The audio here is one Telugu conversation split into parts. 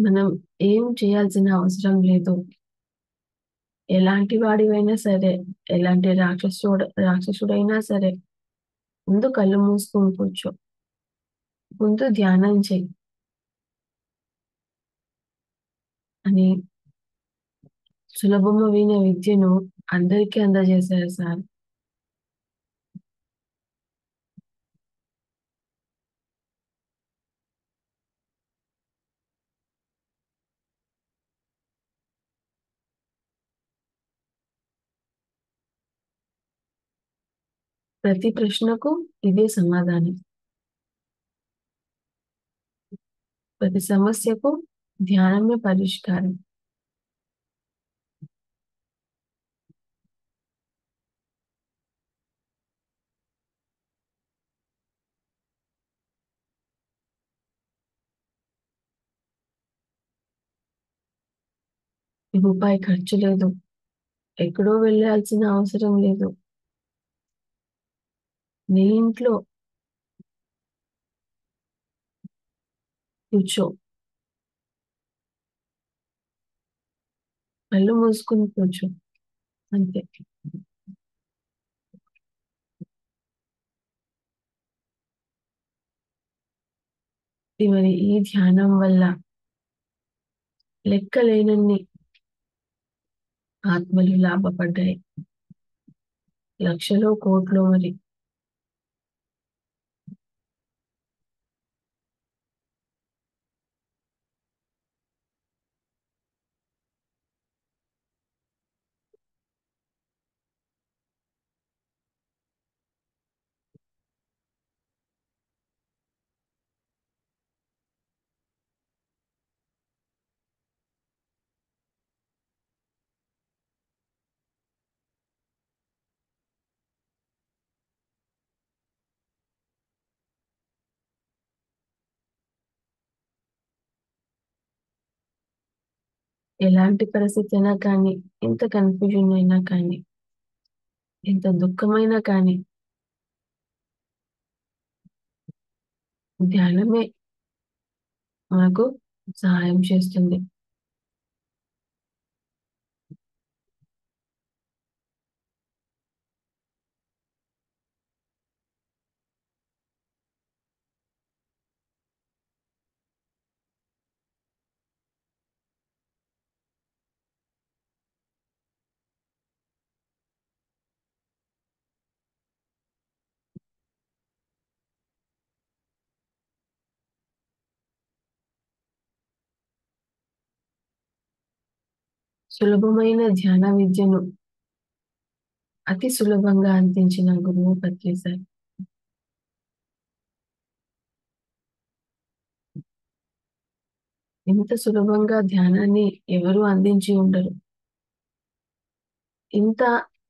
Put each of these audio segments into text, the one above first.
మనం ఏం చేయాల్సిన అవసరం లేదు. ఎలాంటి వాడివైనా సరే, ఎలాంటి రాక్షసుడైనా సరే, ముందు కళ్ళు మూసుకొని కూర్చో. ముందు ధ్యానం చెయ్యి అని సులభమైన విద్యను అందరికీ అందజేశారు సార్. ప్రతి ప్రశ్నకు ఇదే సమాధానం. ప్రతి సమస్యకు ధ్యానమే పరిష్కారం. రూపాయి ఖర్చు లేదు. ఎక్కడో వెళ్ళాల్సిన అవసరం లేదు. నీ ఇంట్లో కూర్చో. కళ్ళు మూసుకొని కూర్చో. అంతే. మరి ఈ ధ్యానం వల్ల లెక్కలేనన్ని ఆత్మలు లాభపడ్డాయి. లక్షలో కోట్లో మరి. ఎలాంటి పరిస్థితి అయినా కానీ, ఎంత కన్ఫ్యూజన్ అయినా కానీ, ఎంత దుఃఖమైనా కానీ, ధ్యానమే మనకు సహాయం చేస్తుంది. సులభమైన ధ్యాన విద్యను అతి సులభంగా అందించిన గురువు పత్రి సార్. ఇంత సులభంగా ధ్యానాన్ని ఎవరు అందించి ఉండరు. ఇంత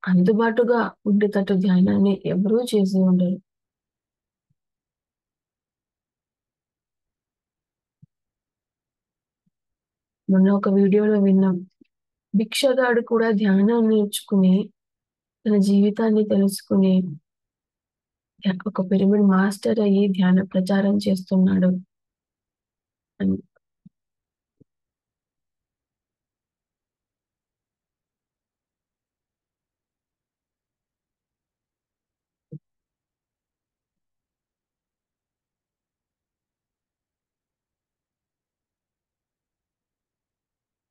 అందుబాటుగా ఉండేటట్టు ధ్యానాన్ని ఎవరూ చేసి ఉండరు. మొన్న ఒక వీడియోలో విన్నాం. భిక్షగాడు కూడా ధ్యానం నేర్చుకుని తన జీవితాన్ని తెలుసుకుని ఒక పిరమిడ్ మాస్టర్ అయ్యి ధ్యాన ప్రచారం చేస్తున్నాడు అని.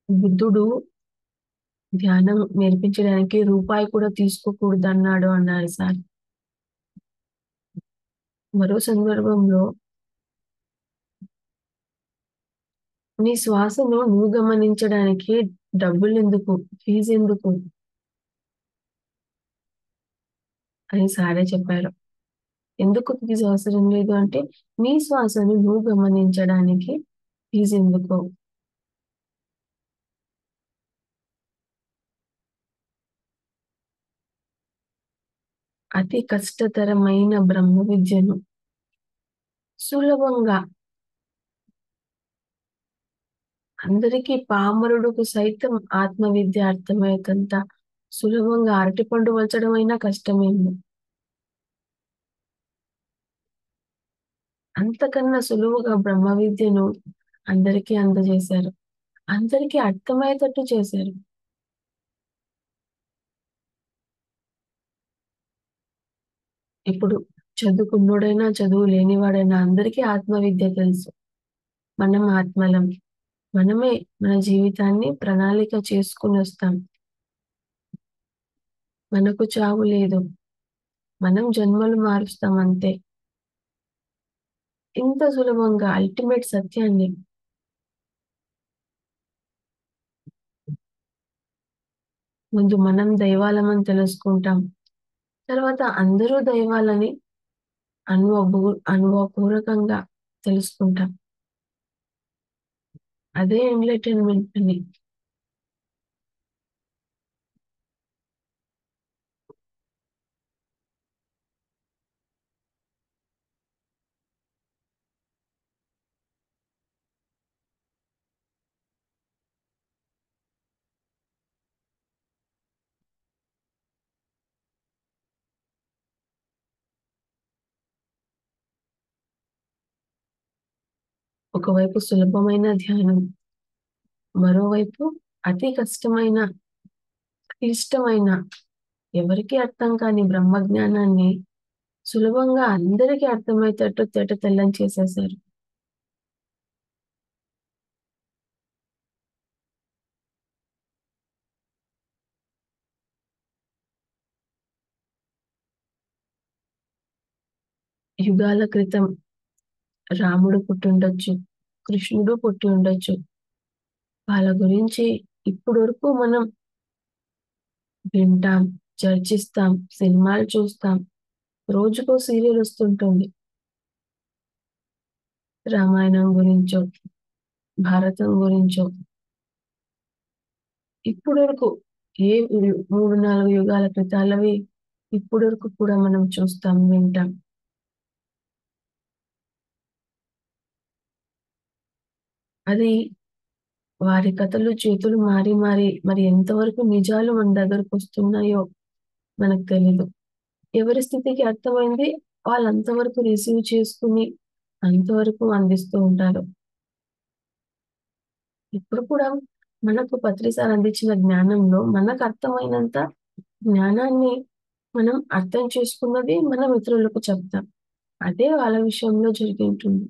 బుద్ధుడు ధ్యానం నేర్పించడానికి రూపాయి కూడా తీసుకోకూడదన్నాడు అన్నారు సార్. మరో సందర్భంలో నీ శ్వాసను నువ్వు గమనించడానికి డబ్బులెందుకు, ఫీజు ఎందుకు అని సారే చెప్పారు. ఎందుకు ఫీజు అవసరం లేదు అంటే, నీ శ్వాసను నువ్వు గమనించడానికి ఫీజు ఎందుకు. అతి కష్టతరమైన బ్రహ్మ విద్యను సులభంగా అందరికీ, పామరుడుకు సైతం ఆత్మ విద్య అర్థమయ్యేంత సులభంగా అరటిపండు వలచడం అయినా కష్టమేమో. అంతకన్నా సులువుగా బ్రహ్మ విద్యను అందరికీ అందజేశారు. అందరికీ అర్థమయ్యేటట్టు చేశారు. ఇప్పుడు చదువుకున్నోడైనా, చదువు లేనివాడైనా అందరికీ ఆత్మవిద్య తెలుసు. మనం ఆత్మలం. మనమే మన జీవితాన్ని ప్రణాళిక చేసుకొనొస్తాం. మనకు చావు లేదు. మనం జన్మలు మారుస్తాం అంతే. ఇంత సులభంగా అల్టిమేట్ సత్యాన్ని ముందు మనం దైవాలమని తెలుసుకుంటాం. తర్వాత అందరూ దైవాలని అనుభవపూర్వకంగా తెలుసుకుంటాం. అదే ఎంలైటన్‌మెంట్ అని. ఒకవైపు సులభమైన ధ్యానం, మరోవైపు అతి కష్టమైన, క్లిష్టమైన, ఎవరికీ అర్థం కాని బ్రహ్మజ్ఞానాన్ని సులభంగా అందరికీ అర్థమయ్యేటట్టు తేటతెల్లం చేసేశారు. యుగాల క్రితం రాముడు పుట్టుండొచ్చు, కృష్ణుడు పుట్టి ఉండొచ్చు. వాళ్ళ గురించి ఇప్పటి వరకు మనం వింటాం, చర్చిస్తాం, సినిమాలు చూస్తాం. రోజుకో సీరియల్ వస్తుంటుంది. రామాయణం గురించో, భారతం గురించో. ఇప్పటి వరకు ఏ 3, 4 యుగాల క్రితాలవి ఇప్పటి వరకు కూడా మనం చూస్తాం, వింటాం. అది వారి కథలు చేతులు మారి మారి మరి ఎంతవరకు నిజాలు మన దగ్గరకొస్తున్నాయో మనకు తెలీదు. ఎవరి స్థితికి అర్థమైంది వాళ్ళు అంతవరకు రిసీవ్ చేసుకుని, అంతవరకు అందిస్తూ ఉంటారు. ఇప్పుడు కూడా మనకు పత్రి సార్ అందించిన జ్ఞానంలో మనకు అర్థమైనంత జ్ఞానాన్ని మనం అర్థం చేసుకున్నది మనం ఇతరులకు చెప్తాం. అదే వాళ్ళ విషయంలో జరిగి ఉంటుంది.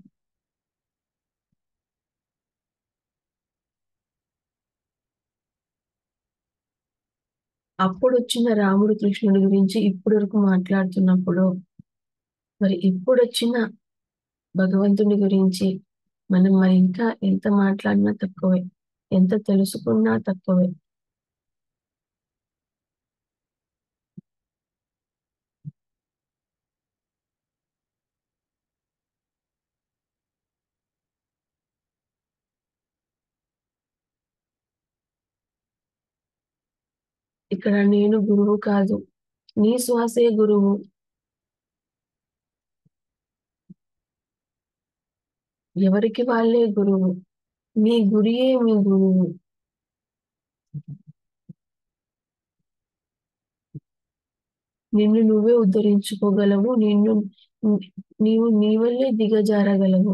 అప్పుడొచ్చిన రాముడు, కృష్ణుడి గురించి ఇప్పటి వరకు మాట్లాడుతున్నప్పుడు, మరి ఇప్పుడొచ్చిన భగవంతుడి గురించి మనం మరి ఇంకా ఎంత మాట్లాడినా తక్కువే. ఎంత తెలుసుకున్నా తక్కువే. ఇక్కడ నేను గురువు కాదు. నీ శ్వాసే గురువు. ఎవరికి వాళ్ళే గురువు. నీ గురియే మీ గురువు. నిన్ను నువ్వే ఉద్ధరించుకోగలవు. ని నీవు నీ వల్లే దిగజారగలవు.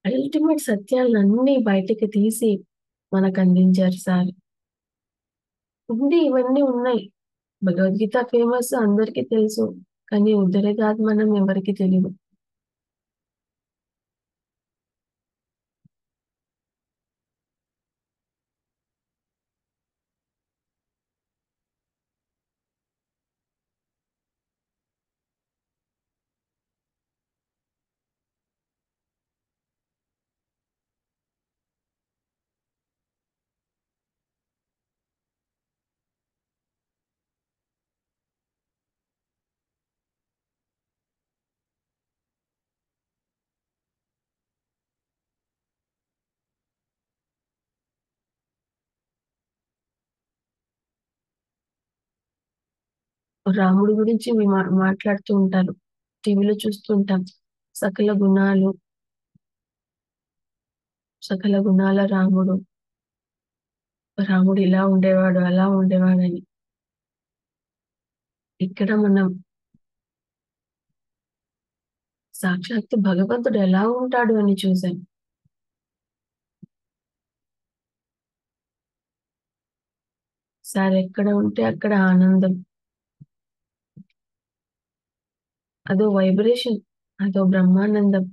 అల్టిమేట్ సత్యాలన్నీ బయటకి తీసి మనకందించారు సార్. ఉంది ఇవన్నీ ఉన్నాయి. భగవద్గీత ఫేమస్ అందరికీ తెలుసు. కానీ ఉద్ధరేదాత్మనం ఎవరికీ తెలీదు. రాముడి గురించి మాట్లాడుతూ ఉంటారు. టీవీలో చూస్తూ ఉంటాం. సకల గుణాలు, సకల గుణాల రాముడు. రాముడు ఇలా ఉండేవాడు, అలా ఉండేవాడని. ఇక్కడ మనం సాక్షాత్తు భగవంతుడు ఎలా ఉంటాడు అని చూసాను. సార్ ఎక్కడ ఉంటే అక్కడ ఆనందం. అదో వైబ్రేషన్. అదో బ్రహ్మానందం.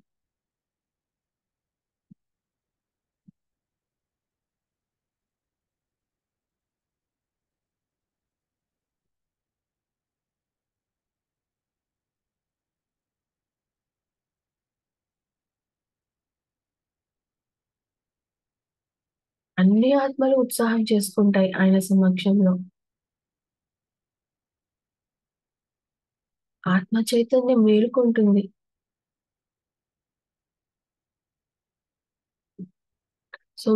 అన్ని ఆత్మలు ఉత్సాహం చేసుకుంటాయి ఆయన సమక్షంలో. ఆత్మ చైతన్యం మేలుకుంటుంది. సో,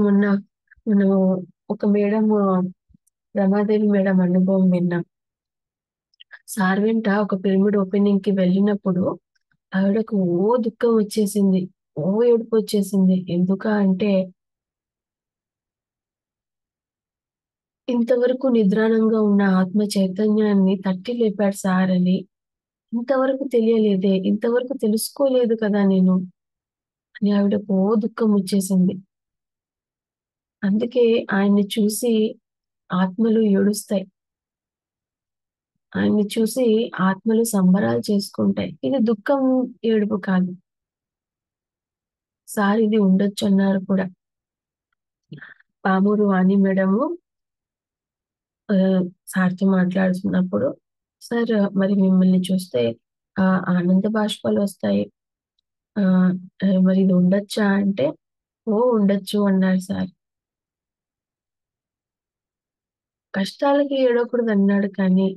మనము ఒక మేడము రమాదేవి మేడం అనుభవం విన్నాం. సార్ వెంట ఒక పిరమిడ్ ఓపెనింగ్‌కి వెళ్ళినప్పుడు ఆవిడకు దుఃఖం వచ్చేసింది. ఏడుపొచ్చేసింది. ఎందుకా అంటే, ఇంతవరకు నిద్రాణంగా ఉన్న ఆత్మ చైతన్యాన్ని తట్టి లేపాడు సార్ అని. ఇంతవరకు తెలియలేదే! ఇంతవరకు తెలుసుకోలేదు కదా నేను అని ఆవిడకు దుఃఖం వచ్చేసింది. అందుకే ఆయన్ని చూసి ఆత్మలు ఏడుస్తాయి. ఆయన్ని చూసి ఆత్మలు సంబరాలు చేసుకుంటాయి. ఇది దుఃఖం ఏడుపు కాదు. సార్ ఇది ఉండొచ్చన్నారు కూడా. పామూరు వాణి మేడము సార్‌తో మాట్లాడుతున్నప్పుడు, "సార్ మరి మిమ్మల్ని చూస్తే ఆనంద బాష్పాలొస్తాయి. ఆహ్, మరి ఇది ఉండొచ్చా?" అంటే, "ఓహ్! ఉండొచ్చు" అన్నారు సార్. కష్టాలకి ఏడవకూడదన్నాడు కానీ,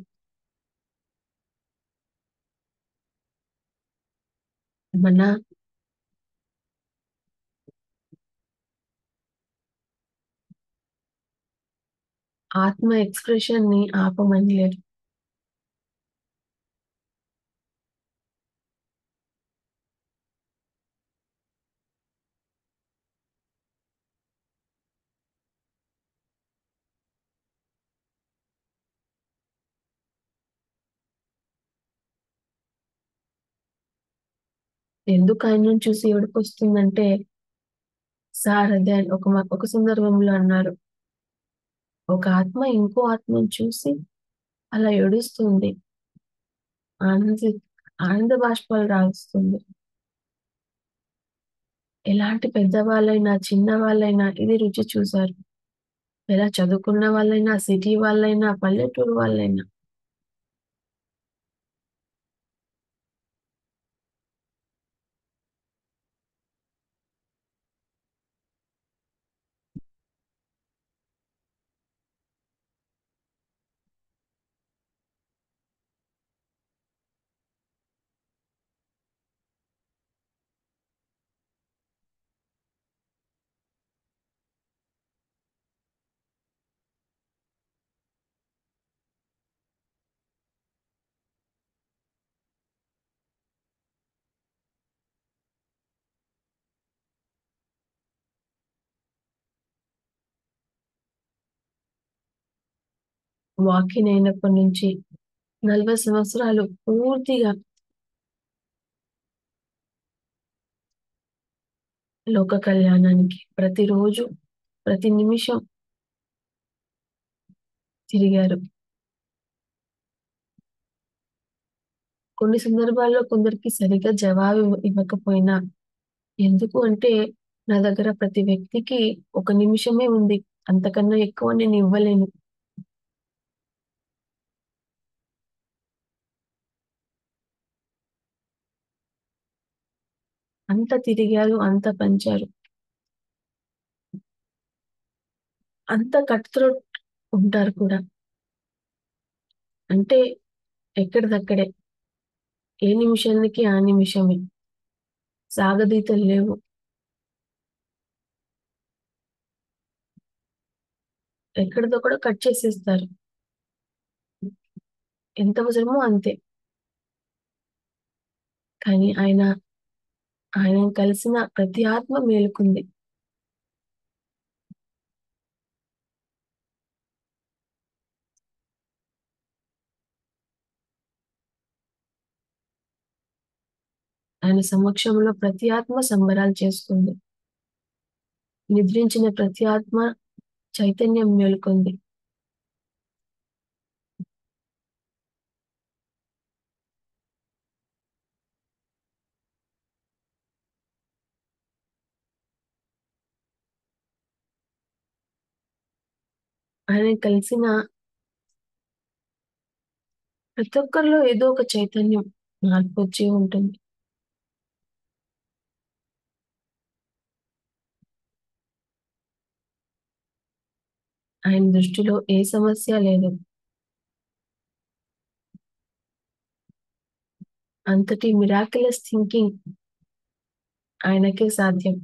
మన ఆత్మ ఎక్స్‌ప్రెషన్‌ని ఆపమనలేదు. ఎందుకు ఆయనను చూసి ఏడుపొస్తుందంటే, సార్ అదే ఒక సందర్భంలో అన్నారు. "ఒక ఆత్మ ఇంకో ఆత్మను చూసి అలా ఏడుస్తుంది. ఆనంది ఆనంద బాష్పాలు రాలుస్తుంది." ఎలాంటి పెద్దవాళ్ళైనా, చిన్నవాళ్ళైనా ఇది రుచి చూసారు. ఎలా చదువుకున్న వాళ్ళైనా, సిటీ వాళ్ళైనా, పల్లెటూరు వాళ్ళైనా. వాకిన్ అయినప్పటి నుంచి 40 సంవత్సరాలు పూర్తిగా లోక కళ్యాణానికి ప్రతిరోజు, ప్రతి నిమిషం తిరిగారు. కొన్ని సందర్భాల్లో కొందరికి సరిగ్గా జవాబు ఇవ్వకపోయినా, ఎందుకు అంటే నా దగ్గర ప్రతి వ్యక్తికి ఒక నిమిషమే ఉంది. అంతకన్నా ఎక్కువ నేను ఇవ్వలేను. అంత తిరిగారు, అంత పంచారు. అంత కట్ త్రోట్ ఉంటారు కూడా. అంటే ఎక్కడిదక్కడే. ఏ నిమిషానికి ఆ నిమిషమే. సాగదీతలు లేవు. ఎక్కడిదక్కడ కట్ చేసేస్తారు. ఎంత అవసరమో అంతే. కానీ ఆయనను కలిసిన ప్రతి ఆత్మ మేలుకుంది. ఆయన సమక్షంలో ప్రతి ఆత్మ సంబరాలు చేసుకుంది. నిద్రించిన ప్రతి ఆత్మ చైతన్యం మేలుకొంది. ఆయనని కలిసిన ప్రతి ఒక్కరిలో ఏదో ఒక చైతన్యం మార్పొచ్చే ఉంటుంది. ఆయన దృష్టిలో ఏ సమస్య లేదు. అంతటి మిరాకిలస్ థింకింగ్ ఆయనకే సాధ్యం.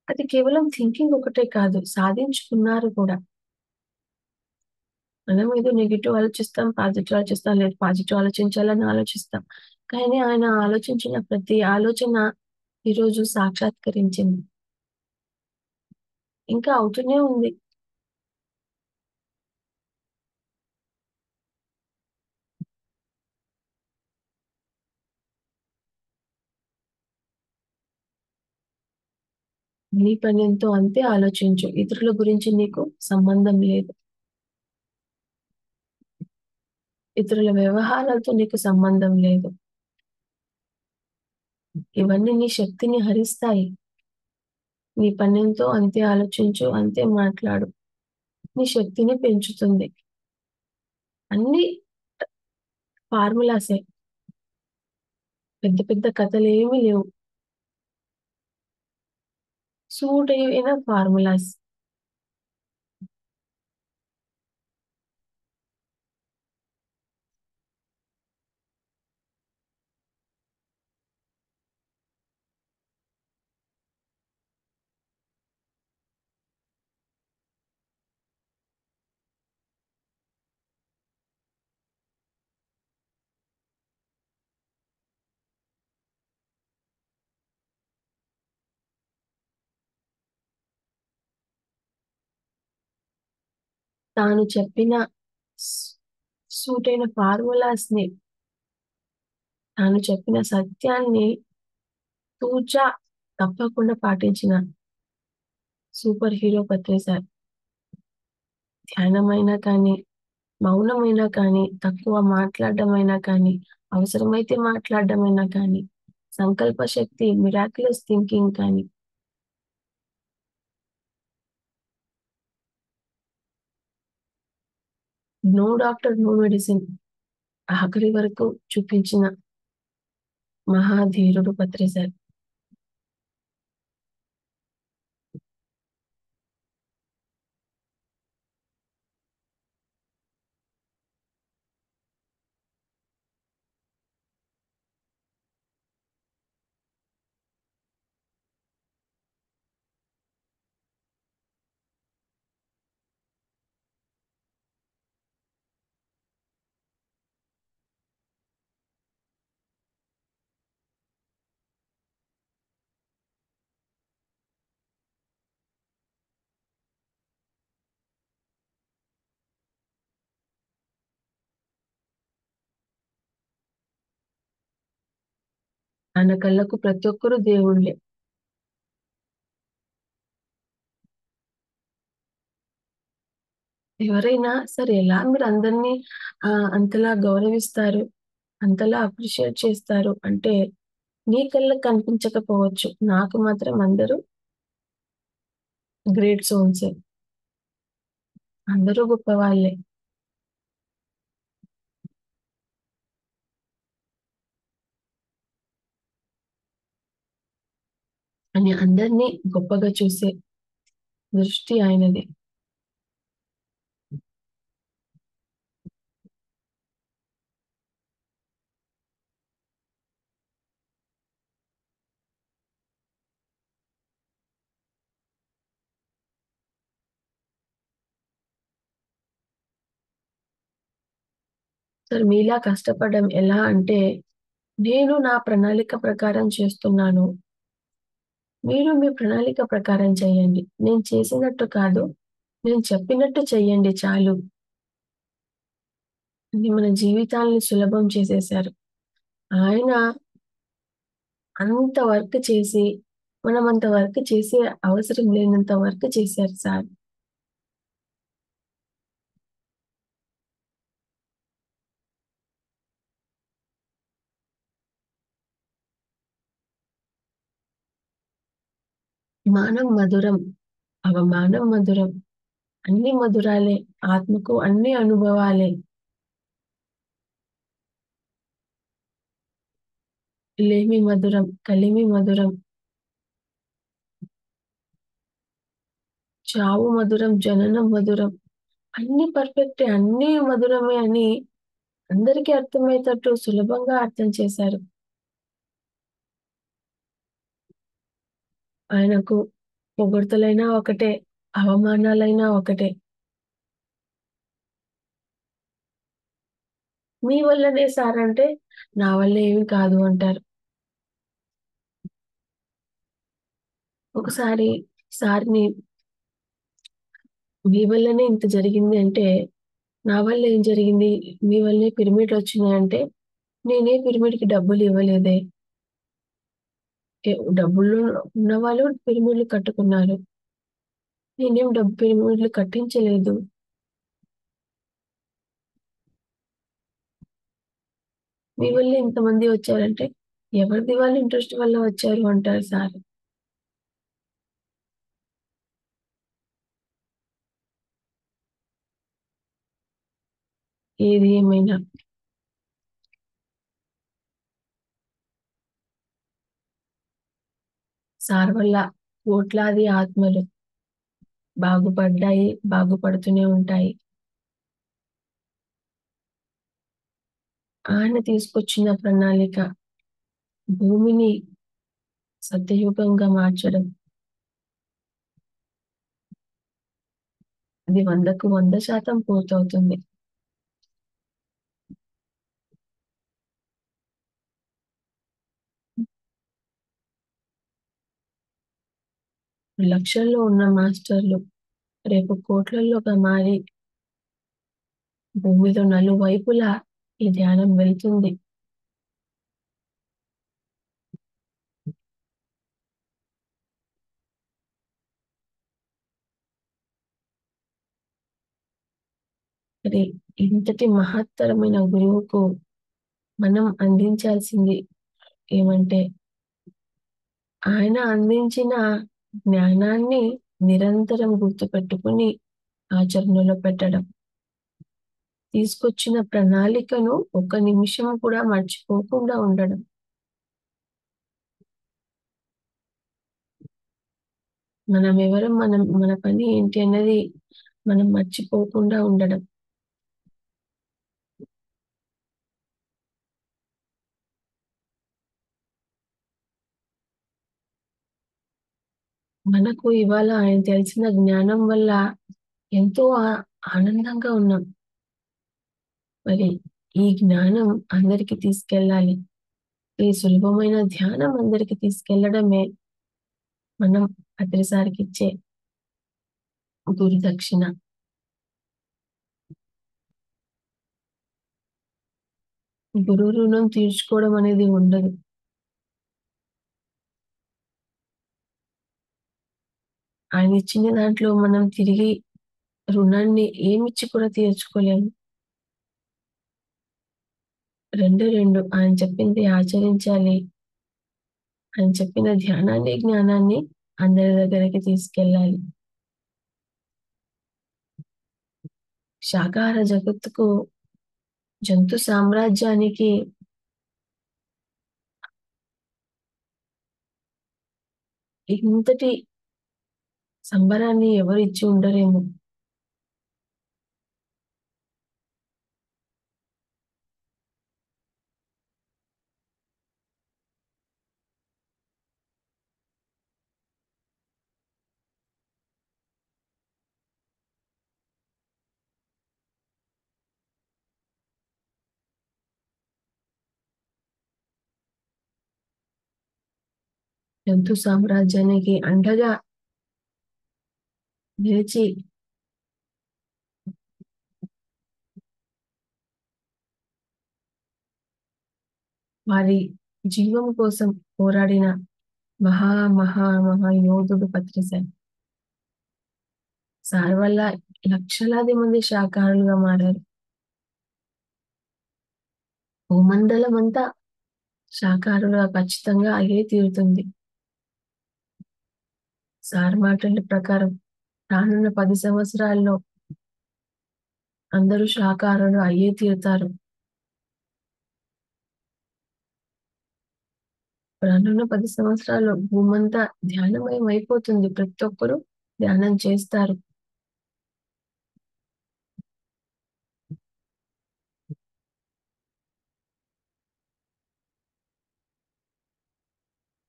అది కేవలం థింకింగ్ ఒకటే కాదు, సాధించుకున్నారు కూడా. మనం ఏదో నెగెటివ్ ఆలోచిస్తాం, పాజిటివ్ ఆలోచిస్తాం, లేదు పాజిటివ్ ఆలోచించాలని ఆలోచిస్తాం. కానీ ఆయన ఆలోచించిన ప్రతి ఆలోచన ఈరోజు సాక్షాత్కరించింది. ఇంకా అవుతూనే ఉంది. నీ పనెంతో అంతే ఆలోచించు. ఇతరుల గురించి నీకు సంబంధం లేదు. ఇతరుల వ్యవహారాలతో నీకు సంబంధం లేదు. ఇవన్నీ నీ శక్తిని హరిస్తాయి. నీ పనెంతో అంతే ఆలోచించు, అంతే మాట్లాడు. నీ శక్తిని పెంచుతుంది. అన్నీ ఫార్ములాసే. పెద్ద పెద్ద కథలేమి లేవు. సూటయిన ఫార్ములాస్. తాను చెప్పిన స్ సూటైన ఫార్ములాస్‌ని, తాను చెప్పిన సత్యాన్ని తూచా తప్పకుండా పాటించిన సూపర్ హీరో 'పత్రి' ధ్యానమైనా కానీ, మౌనమైనా కానీ, తక్కువ మాట్లాడడమైనా కానీ, అవసరమైతే మాట్లాడడమైనా కానీ, సంకల్ప శక్తి, మిరాక్యులస్ థింకింగ్ కానీ, నో డాక్టర్, నో మెడిసిన్ ఆఖరి వరకు చూపించిన మహాధీరుడు 'పత్రి'. ఆయన కళ్ళకు ప్రతి ఒక్కరు దేవుళ్ళే. ఎవరైనా సరే ఎలా మీరందరిని అంతలా గౌరవిస్తారు, అంతలా అప్రిషియేట్ చేస్తారు అంటే, నీ కళ్ళకి కనిపించకపోవచ్చు. నాకు మాత్రం అందరూ గ్రేట్ సోల్సే. అందరూ గొప్పవాళ్ళే అని అందరినీ గొప్పగా చూసే దృష్టి ఆయనది. సరే మీలా కష్టపడడం ఎలా అంటే, నేను నా ప్రణాళిక ప్రకారం చేస్తున్నాను. మీరు మీ ప్రణాళిక ప్రకారం చేయండి. నేను చేసినట్టు కాదు, నేను చెప్పినట్టు చెయ్యండి చాలు అని మన జీవితాల్ని సులభం చేసేశారు. ఆయన అంత వర్క్ చేసి, మనం అంత వర్క్ చేసే అవసరం లేనంత వర్క్ చేశారు సార్. మానం మధురం, అవమానం మధురం. అన్నీ మధురాలే. ఆత్మకు అన్ని అనుభవాలే. లేమి మధురం, కలిమి మధురం, చావు మధురం, జననం మధురం. అన్నీ పర్ఫెక్టే, అన్నీ మధురమే అని అందరికీ అర్థమయ్యేటట్టు సులభంగా అర్థం చేశారు. ఆయనకు పొగడ్తలైనా ఒకటే, అవమానాలైనా ఒకటే. మీ వల్లనే సార్ అంటే, నా వల్ల ఏమి కాదు అంటారు. ఒకసారి సార్‌ని మీ వల్లనే ఇంత జరిగింది అంటే, నా వల్ల ఏం జరిగింది? మీ వల్లే పిరమిడ్‌లొచ్చినాయంటే, నేనే పిరమిడ్‌కి డబ్బులివ్వలేదే. డబ్బులు ఉన్నవాళ్ళు పిరమిడ్‌లు కట్టుకున్నారు. నేనేం పిరమిడ్‌లు కట్టించలేదు. మీ వల్లే ఇంతమంది వచ్చారంటే, ఎవరిది వాళ్ళ ఇంట్రెస్ట్ వల్ల వచ్చారు అంటారు సార్. ఏది ఏమైనా. సార్ వల్ల కోట్లాది ఆత్మలు బాగుపడ్డాయి, బాగుపడుతూనే ఉంటాయి. ఆయన తీసుకొచ్చిన ప్రణాళిక భూమిని సత్యయుగంగా మార్చడం. అది 100కు 100% పూర్తవుతుంది. లక్షల్లో ఉన్న మాస్టర్లు రేపు కోట్లల్లోగా మారి భూమిలో నలువైపులా ఈ ధ్యానం వెళ్తుంది. మరి ఇంతటి మహత్తరమైన గురువుకు మనం అందించాల్సింది ఏమంటే, ఆయన అందించిన జ్ఞానాన్ని నిరంతరం గుర్తుపెట్టుకొని ఆచరణలో పెట్టడం. తీసుకొచ్చిన ప్రణాళికను ఒక్క నిమిషం కూడా మర్చిపోకుండా ఉండడం. మనమెవరం, మన పని ఏంటి అన్నది మనం మర్చిపోకుండా ఉండడం. మనకు ఇవాళ ఆయన తెలిసిన జ్ఞానం వల్ల ఎంతో ఆనందంగా ఉన్నాం. మరి ఈ జ్ఞానం అందరికి తీసుకెళ్ళాలి. ఈ సులభమైన ధ్యానం అందరికి తీసుకెళ్లడమే మనం అగ్రసారికిచ్చే గురుదక్షిణ. గురువు రుణం తీర్చుకోవడం అనేది ఉండదు. ఆయన ఇచ్చిన దాంట్లో మనం తిరిగి రుణాన్ని ఏమిచ్చి కూడా తీర్చుకోలేము. రెండే 2 ఆయన చెప్పింది ఆచరించాలి. ఆయన చెప్పిన ధ్యానాన్ని, జ్ఞానాన్ని అందరి దగ్గరికి తీసుకెళ్ళాలి. శాకాహార జగత్తుకు, జంతు సామ్రాజ్యానికి ఇంతటి సంబరాన్ని ఎవరు ఇచ్చి ఉండరేమో. జంతు సామ్రాజ్యానికి అండగా నిలిచి వారి జీవం కోసం పోరాడిన మహా మహా మహా యోధుడు పత్రిసారి. సార్ వల్ల లక్షలాది మంది శాకాహారులుగా మారారు. భూమండలమంతా శాకాహారులుగా ఖచ్చితంగా అయ్యే తీరుతుంది. సార్ మాటల ప్రకారం రానున్న 10 సంవత్సరాల్లో అందరూ శాకాహారులు అయ్యే తీరుతారు. రానున్న 10 సంవత్సరాల్లో భూమంతా ధ్యానమయం అయిపోతుంది. ప్రతి ఒక్కరు ధ్యానం చేస్తారు.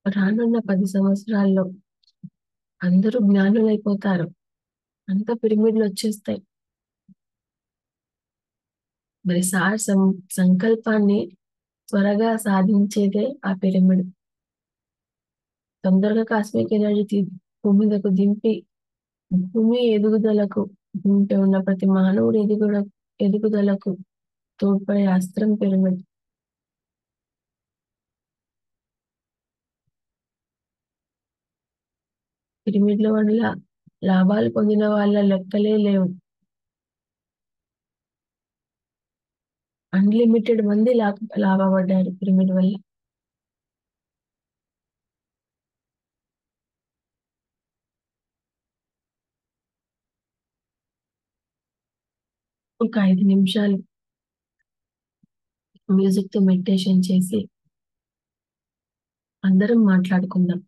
రానున్న 10 సంవత్సరాల్లో అందరూ జ్ఞానులైపోతారు. అంతా పిరమిడ్‌లొచ్చేస్తాయి. మరి సార్ సంకల్పాన్ని త్వరగా సాధించేదే ఆ పిరమిడ్. తొందరగా కాస్మిక్ ఎనర్జీ భూమి మీదకు దింపి, భూమి ఎదుగుదలకు, భూమిపై ఉన్న ప్రతి మానవుడి ఎదుగుదలకు తోడ్పడే అస్త్రం పిరమిడ్. పిరమిడ్‌ల వల్ల లాభాలు పొందిన వాళ్ళ లెక్కలే లేవు. అన్‌లిమిటెడ్ మంది లాభపడ్డారు పిరమిడ్ వల్ల. ఒక 5 నిమిషాలు మ్యూజిక్‌తో మెడిటేషన్ చేసి అందరం మాట్లాడుకుందాం.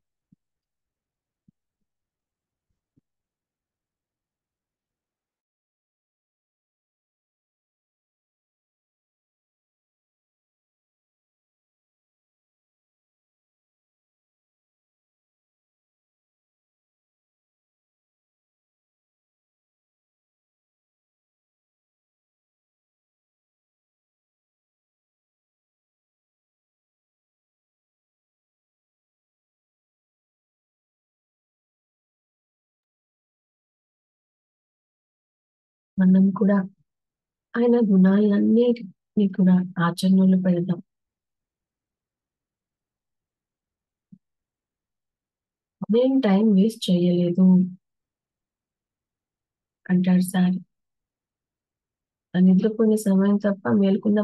మనం కూడా ఆయన గుణాలన్నిటిని కూడా ఆచరణలో పెడదాం. నేను టైం వేస్ట్ చేయలేదు అంటాడు సార్. నిద్రపోయిన సమయం తప్ప మేలుకున్న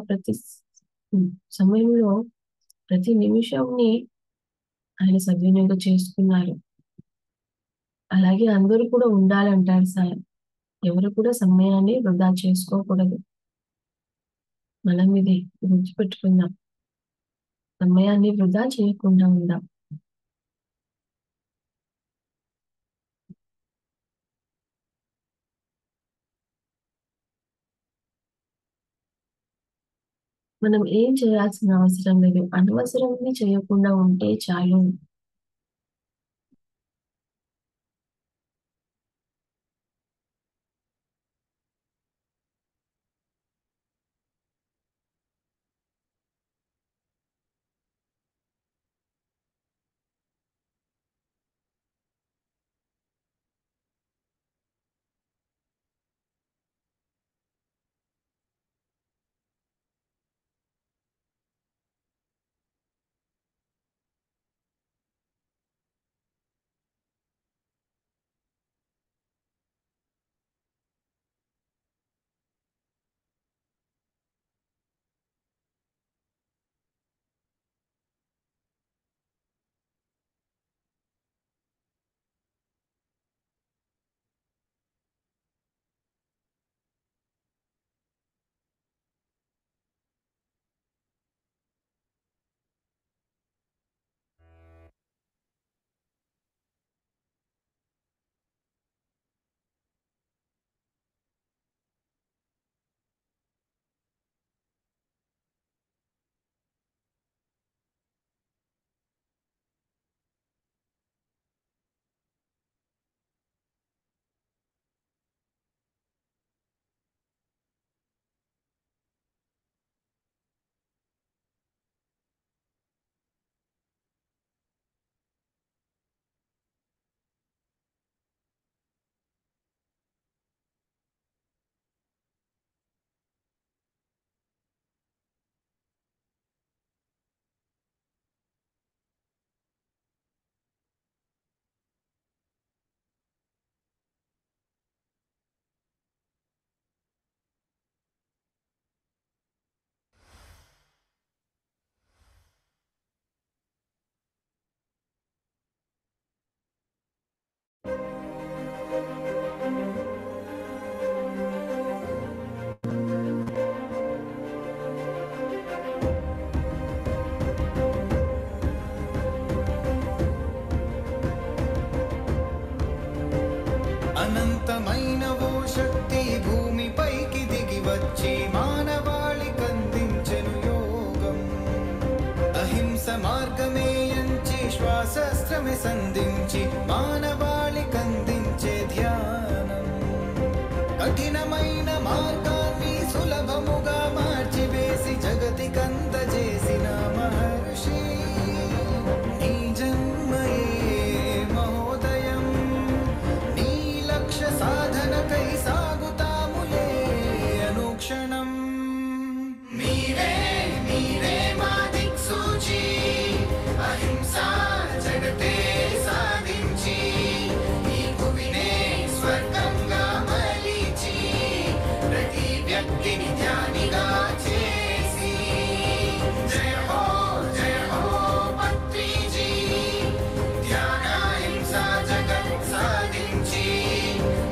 సమయంలో ప్రతి నిమిషంని ఆయన సద్వినియోగం చేసుకున్నారు. అలాగే అందరూ కూడా ఉండాలంటారు సార్. ఎవరు కూడా సమయాన్ని వృధా చేసుకోకూడదు. మనం ఇది గుర్తుపెట్టుకుందాం. సమయాన్ని వృధా చేయకుండా ఉందాం. మనం ఏం చేయాల్సిన అవసరం లేదు. అనవసరంవి చేయకుండా ఉంటే చాలు. అనంతమైన ఓ శక్తి భూమిపైకి దిగి వచ్చి మానవాళి కందించెను యోగం. అహింస మార్గమే ఎంచి శ్వాసస్త్రమే సంధించి మానవాళి కందించే ధ్యానం. కఠినమైన మార్గాన్ని సులభముగా మార్చివేసి జగతి కందజేసిన మహర్షి. నీ జన్మయే మహోదయం, నీ లక్ష్య సాధనకై సాగుతాములే అనుక్షణం. మీరే మీరే మా దిక్సూచి, అహింసా జగతే సాధించి ఈ భువినే స్వర్గంగా మలిచి ప్రతి వ్యక్తిని ధ్యానిగా చేసి. జయ హో పత్రిజీ, ధ్యాన హింసా జగత్ సాధించి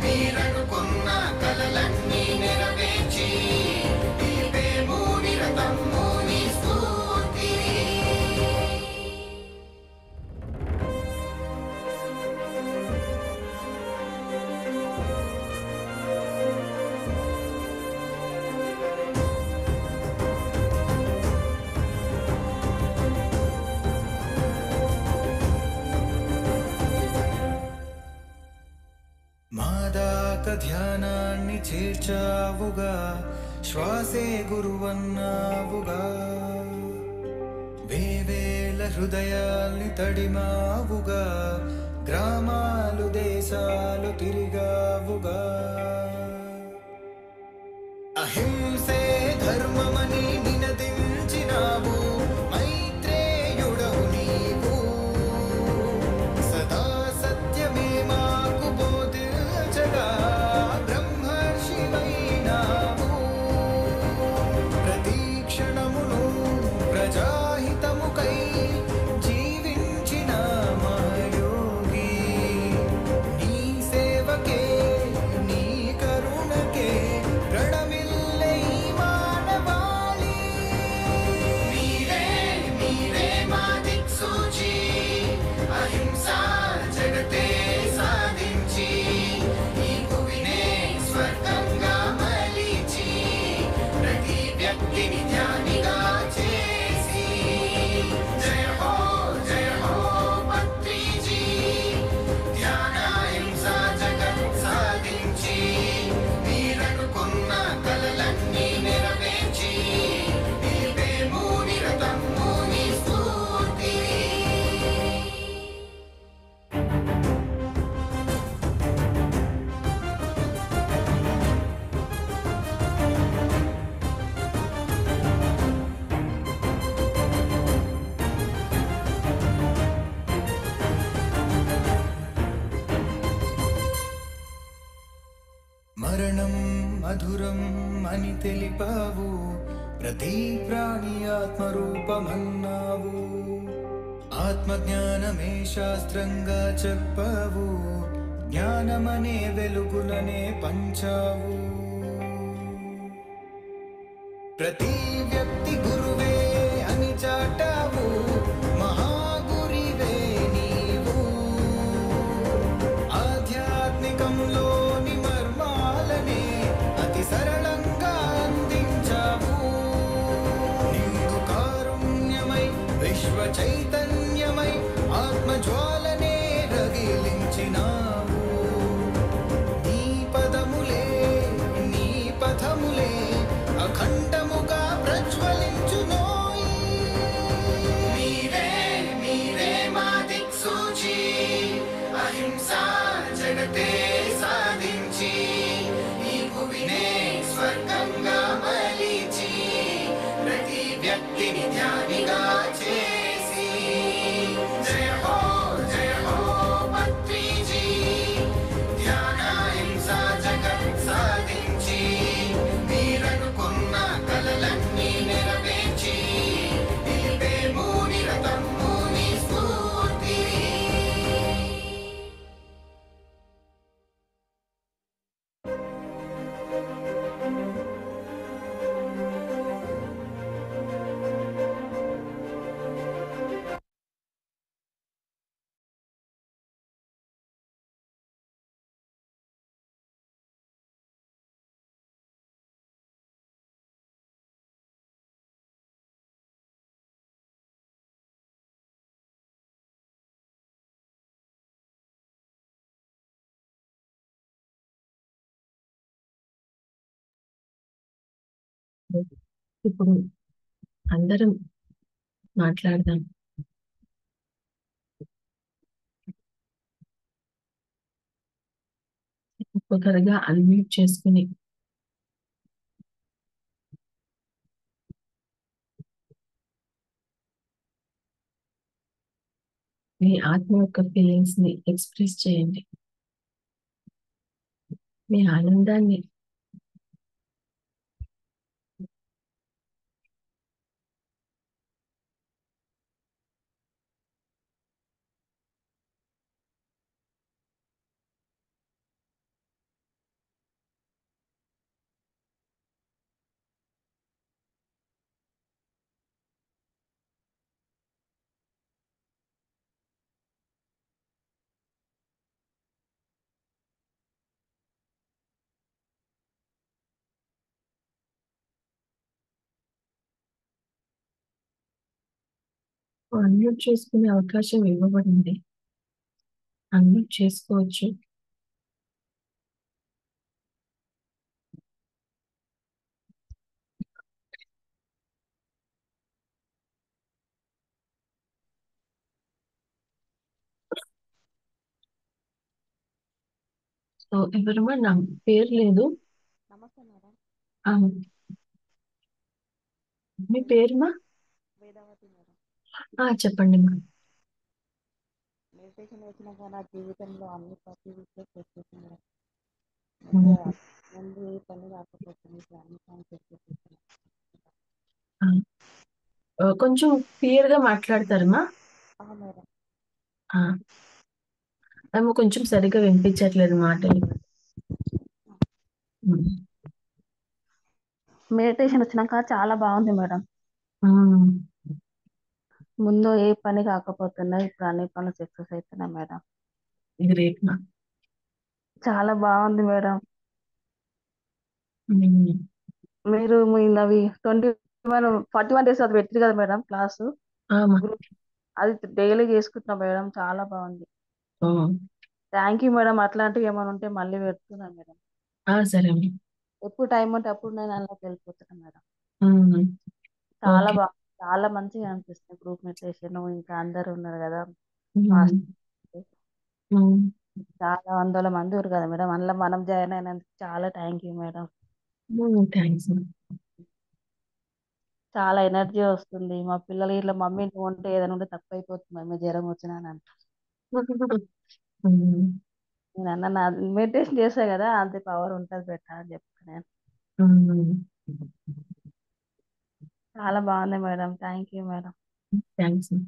మీరనుకున్న కలలన్నీ నెరవేర్చి నిలిపేము నిరతము నీ స్ఫూర్తి. మాదాక ధ్యానాన్ని చేర్చావుగా, శ్వాసే గురువన్నావుగా. వేవేల హృదయాల్ని తడిమావుగా, గ్రామాలు దేశాలు తిరిగావుగా. అహింసే ధర్మమని నినదించినావు, మైత్రేయుడవు నీవు. సదా సత్యమే మాకు బోధించగా బ్రహ్మర్షివైనావు. ప్రతి క్షణమును ప్రజాహితముకై జీవించిన మహయోగి. నీ సేవకే నీ కరుణకే ప్రణమిల్లే ఈ మానవాళి. మీరే మీరే మా దిక్సూచి, అహింసా జగతే సాధించి ఈ భువినే స్వర్గంగా మలిచి ప్రతి వ్యక్తిని ధ్యానిగా చేసి. జయ హో పత్రిజీ, ధ్యాన హింసా జగత్ సాధించి మీరనుకున్న కలలన్నీ నెరవేర్చి నిలిపేము నిరతము నీ స్ఫూర్తి. మరణం మధురం అని తెలిపావు, ప్రతి ప్రాణి ఆత్మరూపమన్నావు. ఆత్మజ్ఞానమే శాస్త్రంగా చెప్పావు, జ్ఞానమనే వెలుగులనే పంచావు. ప్రతి వ్యక్తి గురువే అని చాటావు, మహాగురివే నీవు. ఆధ్యాత్మికంలోని మర్మాలనే అతి సరళంగా అందించావు. నిండు కారుణ్యమై విశ్వ చైతన్యమై ఆత్మజ్వాలనే రగిలించినావు. నీ పదములే నీ పథములే అఖండముగా ప్రజ్వలించునోయి. మీరే మీరే మా దిక్సూచి, అహింసా జగతే సాధించి ఈ భువినే స్వర్గంగా మలిచి ప్రతి వ్యక్తిని ధ్యానిగా చేసి. జయ హో పత్రిజీ, ధ్యాన హింసా జగత్ సాధించి మీరనుకున్న ఇప్పుడు అందరం మాట్లాడదాం. ఒక్కొక్కరుగా అన్మ్యూట్ చేసుకుని మీ ఆత్మ యొక్క ఫీలింగ్స్ ని ఎక్స్ప్రెస్ చేయండి. మీ ఆనందాన్ని అన్మ్యూట్ చేసుకునే అవకాశం ఇవ్వబడింది. అన్మ్యూట్ చేసుకోవచ్చు. సో ఎవరమ్మా? నా పేరు లేదు. నమస్తే మేడం. ఆ, మీ పేరుమా? వేదావతి మేడం. చెప్పండి మా. మెడిటేషన్ వచ్చినాక నా జీవితంలో అన్ని పరిస్థితుల్లో వచ్చేసింది మేడం. ఉమ్, ముందు ఏ పని రాకపోతుంది, ఇప్పుడు అన్ని పని చేసేస్తున్నాను. కొంచెం క్లియర్ గా మాట్లాడతారమ్మా? మేడం, ఏమో కొంచెం సరిగ్గా వినిపించట్లేదు మాటలు. ఉమ్, మెడిటేషన్ వచ్చినాక చాలా బాగుంది మేడం. ఉమ్, ముందు ఏ పని కాకపోతున్నా ఇప్పుడు అన్ని పనులు సక్సెస్ అవుతున్నాయి మేడం. గ్రేట్ మా. చాలా బాగుంది మేడం. ఉమ్, మీరు అవి 41 days అది పెట్టిరు కదా మేడం క్లాసు మా. గ్రూప్, అది డైలీ చేసుకుంటున్నాం మేడం. చాలా బాగుంది. ఓ, థ్యాంక్ యూ మేడం. అట్లాంటివి ఏమైనా ఉంటే మళ్ళీ పెడుతున్నాను మేడం. సరే అమ్మా. ఎప్పుడు టైం ఉంటే అప్పుడు నేను అందులోకి వెళ్ళిపోతున్నాను మేడం. ఉమ్, చాలా ఓకే. బాగా, చాలా మంచిగా అనిపిస్తుంది గ్రూప్ మెడిటేషన్. ఇంకా అందరు ఉన్నారు కదా ఉమ్, మాస్టర్, ఉమ్, చాలా 100 మంది ఉన్నారు కదా మేడం. అందులో మనం జాయిన్ అయినందుకు చాలా థ్యాంక్ యూ మేడం. థ్యాంక్స్ మా. చాలా ఎనర్జీ వస్తుంది. మా పిల్లలు ఇట్లా మమ్మీ నువ్వు ఉంటే ఏదైనా ఉంటే తక్కువ అయిపోతుంది మమ్మీ, జ్వరం వచ్చినా అని అంటారు. ఉమ్, నేను అన్న నా మెడిటేషన్ చేసా కదా అంత పవర్ ఉంటుంది బెటర్ అని చెప్తున్నాను. ఉమ్, చాలా బాగుంది madam. Thank you madam. Thanks మా.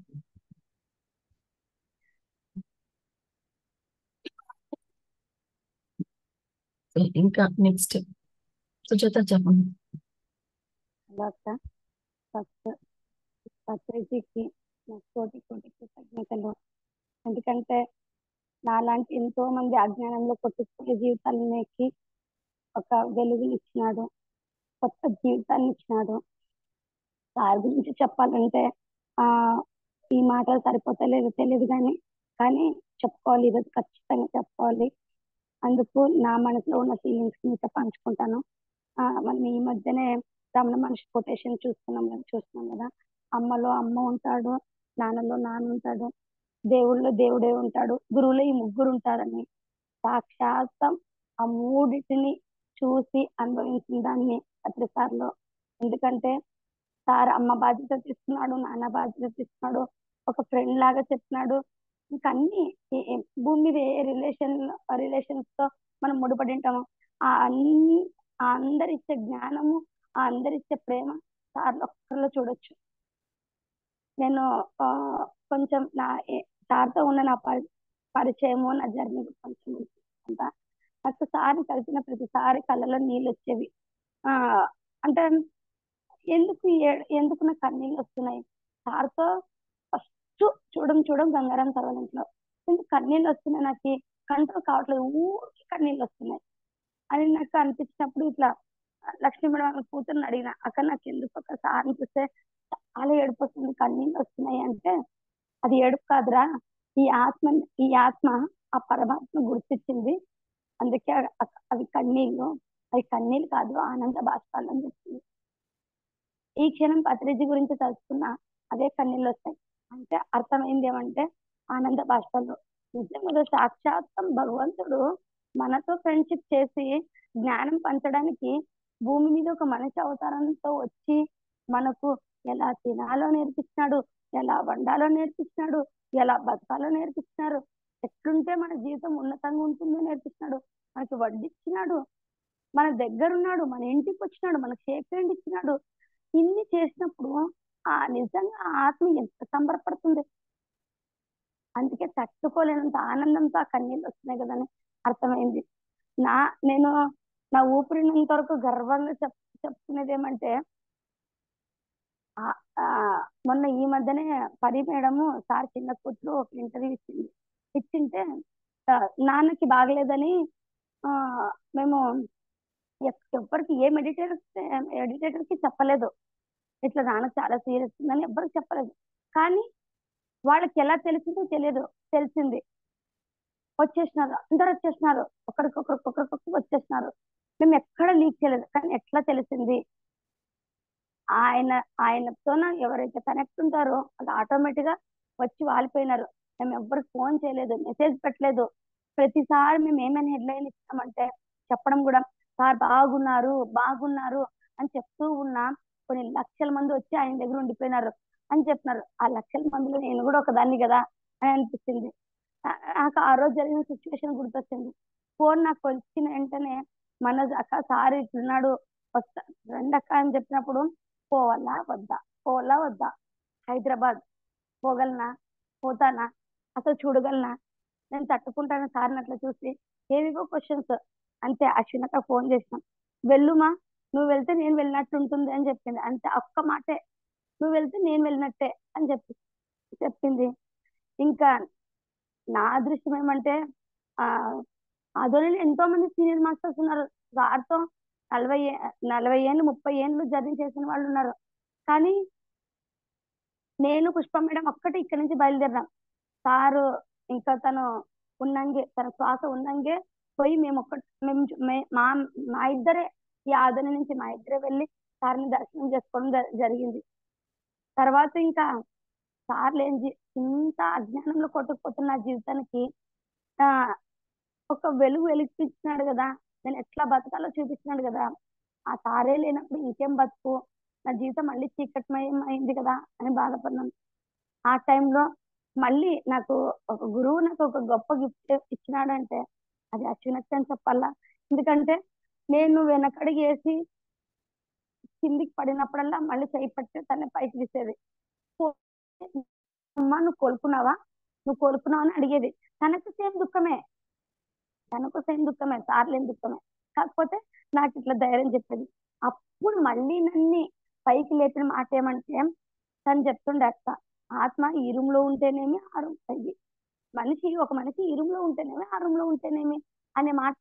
ఇంకా నెక్స్ట్ సుజాత చెప్పండి. డాక్టర్ ఫస్ట్ పత్రిజీకి నా కోటి కోటి కృతజ్ఞతలు. ఎందుకంటే నాలాంటి ఎంతో మంది అజ్ఞానంలో కొట్టుకునే జీవితాలకి ఒక వెలుగునిచ్చినాడు, కొత్త జీవితాన్ని ఇచ్చినాడు. సార్ గురించి చెప్పాలంటే ఆ ఈ మాటలు సరిపోతలేదు తెలియదు కానీ చెప్పుకోవాలి, ఈరోజు ఖచ్చితంగా చెప్పుకోవాలి. అందుకు నా మనసులో ఉన్న ఫీలింగ్స్ మీతో పంచుకుంటాను. మనం ఈ మధ్యనే రమణ మహర్షి కొటేషన్ చూస్తున్నాం కదా. అమ్మలో అమ్మ ఉంటాడు, నాన్నలో నాన్న ఉంటాడు, దేవుళ్ళలో దేవుడే ఉంటాడు, గురువులో ఈ ముగ్గురు ఉంటారని. సాక్షాత్తం ఆ మూడిటిని చూసి అనుభవించిన దాన్ని సార్లో. ఎందుకంటే సార్ అమ్మ బాధ్యత తీసుకున్నాడు, నాన్న బాధ్యత తీసుకున్నాడు, ఒక ఫ్రెండ్ లాగా చెప్తున్నాడు. ఇంకా అన్ని భూమి మీద ఏ రిలేషన్స్ తో మనం ముడిపడి ఉంటాము, ఆ అన్ని ఆ అందరిచ్చే జ్ఞానము, ఆ అందరిచ్చే ప్రేమ సార్ ఒక్కరిలో చూడొచ్చు. నేను కొంచెం సార్తో ఉన్న నా పరిచయము, నా జర్నీ కొంచెం అంతా నాకు సార్ కలిసిన ప్రతిసారి కళ్ళలో నీళ్ళు వచ్చేవి. అంటే ఎందుకు నాకు కన్నీళ్ళు వస్తున్నాయి సార్తో ఫస్ట్ చూడం గంగారాం సర్వలింట్లో ఎందుకు కన్నీళ్ళు వస్తున్నాయి, నాకు కంట్రోల్ కావట్లేదు, ఊరికి కన్నీళ్ళు వస్తున్నాయి అని నాకు అనిపించినప్పుడు ఇట్లా లక్ష్మీ మేడం కూతుర్ని అడిగిన, అక్కడ నాకు ఎందుకు ఒక సార్ని చూస్తే చాలా ఏడుపు వస్తుంది, కన్నీళ్ళు వస్తున్నాయి అంటే, అది ఏడుపు కాదురా, ఈ ఆత్మ ఈ ఆత్మ ఆ పరమాత్మ గుర్తించింది, అందుకే అవి కన్నీళ్ళు, అవి కన్నీళ్ళు కాదు ఆనంద బాష్పాలు అని చెప్పింది. ఈ క్షణం పత్రిజీ గురించి తలుచుకున్నా అదే కన్నీళ్ళు వస్తాయి. అంటే అర్థమైంది ఏమంటే ఆనంద బాష్పాలు. నిజంగా సాక్షాత్తం భగవంతుడు మనతో ఫ్రెండ్షిప్ చేసి జ్ఞానం పంచడానికి భూమి మీద ఒక మనిషి అవతారంతో వచ్చి మనకు ఎలా తినాలో నేర్పించినాడు, ఎలా వండాలో నేర్పించినాడు, ఎలా బతకాలో నేర్పించినారు, ఎట్లుంటే మన జీవితం ఉన్నతంగా ఉంటుందో నేర్పించినాడు, మనకి వడ్డిచ్చినాడు, మన దగ్గరున్నాడు, మన ఇంటికి వచ్చినాడు, మనకు షేక్ హ్యాండ్ ఇచ్చినాడు. ఇన్ని చేసినప్పుడు నిజంగా ఆత్మ ఎంత సంబరపడుతుంది. అందుకే తట్టుకోలేనంత ఆనందంతో ఆ కన్నీళ్ళు వస్తున్నాయి కదని అర్థమైంది. నేను నా ఊపిరినంత వరకు గర్వంగా చెప్తున్నది ఏమంటే మొన్న ఈ మధ్యనే పరి మేడము సార్ చిన్న కూతురు ఒక ఇంటర్వ్యూ ఇచ్చింటే నాన్నకి బాగలేదని మేము ఎవరికి ఏ ఎడిటేటర్ కి చెప్పలేదు, ఇట్లా నాన్నకు చాలా సీరియస్ ఉందని ఎవరికి చెప్పలేదు. కానీ వాళ్ళకి ఎలా తెలిసిందో తెలియదు, తెలిసింది. వచ్చేసినారు, అందరు వచ్చేసినారు, ఒకరికొకరికి వచ్చేసినారు. మేము ఎక్కడ లీక్ చేయలేదు, కానీ ఎట్లా తెలిసింది, ఆయనతో ఎవరైతే కనెక్ట్ ఉంటారో అది ఆటోమేటిక్ గా వచ్చి వాలిపోయినారు. మేము ఎవరికి ఫోన్ చేయలేదు, మెసేజ్ పెట్టలేదు. ప్రతిసారి మేము ఏమైనా హెడ్లైన్ ఇస్తామంటే చెప్పడం కూడా సార్ బాగున్నారు బాగున్నారు అని చెప్తూ ఉన్నా కొన్ని లక్షల మంది వచ్చి ఆయన దగ్గర ఉండిపోయినారు అని చెప్తున్నారు. ఆ లక్షల మందిలో నేను కూడా ఒకదాన్ని కదా అని అనిపించింది. నాకు ఆ రోజు జరిగిన సిచ్యువేషన్ గుర్తొచ్చింది. ఫోన్ నాకు వచ్చిన వెంటనే మన అక్క సార్ ఇట్లున్నాడు వస్తా రండి అక్క అని చెప్పినప్పుడు పోవాలా వద్దా, హైదరాబాద్ పోగలనా, పోతానా, అసలు చూడగలనా, నేను తట్టుకుంటాను సార్ని అట్లా చూసి ఏవిగో క్వశ్చన్స్. అంతే అశ్వినక్క ఫోన్ చేసినాం, వెళ్ళుమా, నువ్వు వెళ్తే నేను వెళ్ళినట్టు ఉంటుంది అని చెప్పింది. అంతే ఒక్క మాటే, నువ్వు వెళ్తే నేను వెళ్ళినట్టే అని చెప్పింది. ఇంకా నా అదృష్టం ఏమంటే ఆధ్వర్యంలో ఎంతో మంది సీనియర్ మాస్టర్స్ ఉన్నారు. సార్తో 40 ఏళ్ళు 30 ఏళ్ళు జర్నీ చేసిన వాళ్ళు ఉన్నారు. కానీ నేను పుష్ప మేడం ఒక్కటి ఇక్కడి నుంచి బయలుదేరినాం. సారు ఇంకా తను తన శ్వాస ఉన్నంగే పోయి మేము మా ఇద్దరే ఈ ఆదరణ నుంచి మా ఇద్దరే వెళ్ళి సార్ని దర్శనం చేసుకోవడం జరిగింది. తర్వాత ఇంకా సార్లు ఇంత అజ్ఞానంలో కొట్టుకుపోతున్న జీవితానికి ఒక వెలిగిపించినాడు కదా, నేను ఎట్లా బతకాలో చూపించినాడు కదా. ఆ సారే లేనప్పుడు ఇంకేం బతుకు, నా జీవితం మళ్ళీ చీకటిమయం అయింది కదా అని బాధపడినాను. ఆ టైంలో మళ్ళీ నాకు ఒక గురువు నాకు ఒక గొప్ప గిఫ్ట్ ఇచ్చినాడంటే అది అశ్వినక్క అని చెప్పాలా. ఎందుకంటే నేను వెనకడిగి వేసి కిందికి పడినప్పుడల్లా మళ్ళీ చేయి పట్టి తన పైకి తీసేది. అమ్మా నువ్వు కోలుకున్నావా అని అడిగేది. తనకు సేమ్ దుఃఖమే, సార్లేని దుఃఖమే. కాకపోతే నాకు ఇట్లా ధైర్యం చెప్పేది. అప్పుడు మళ్ళీ నన్ను పైకి లేపిన మాట ఏమంటే తను చెప్తుండే అక్క, ఆత్మ ఈ రూమ్ లో ఉంటేనేమి ఆ రూమ్ ఒక మనిషి ఈ రూమ్ లో ఉంటేనేమి ఆ రూమ్ లో ఉంటేనేమి అనే మాట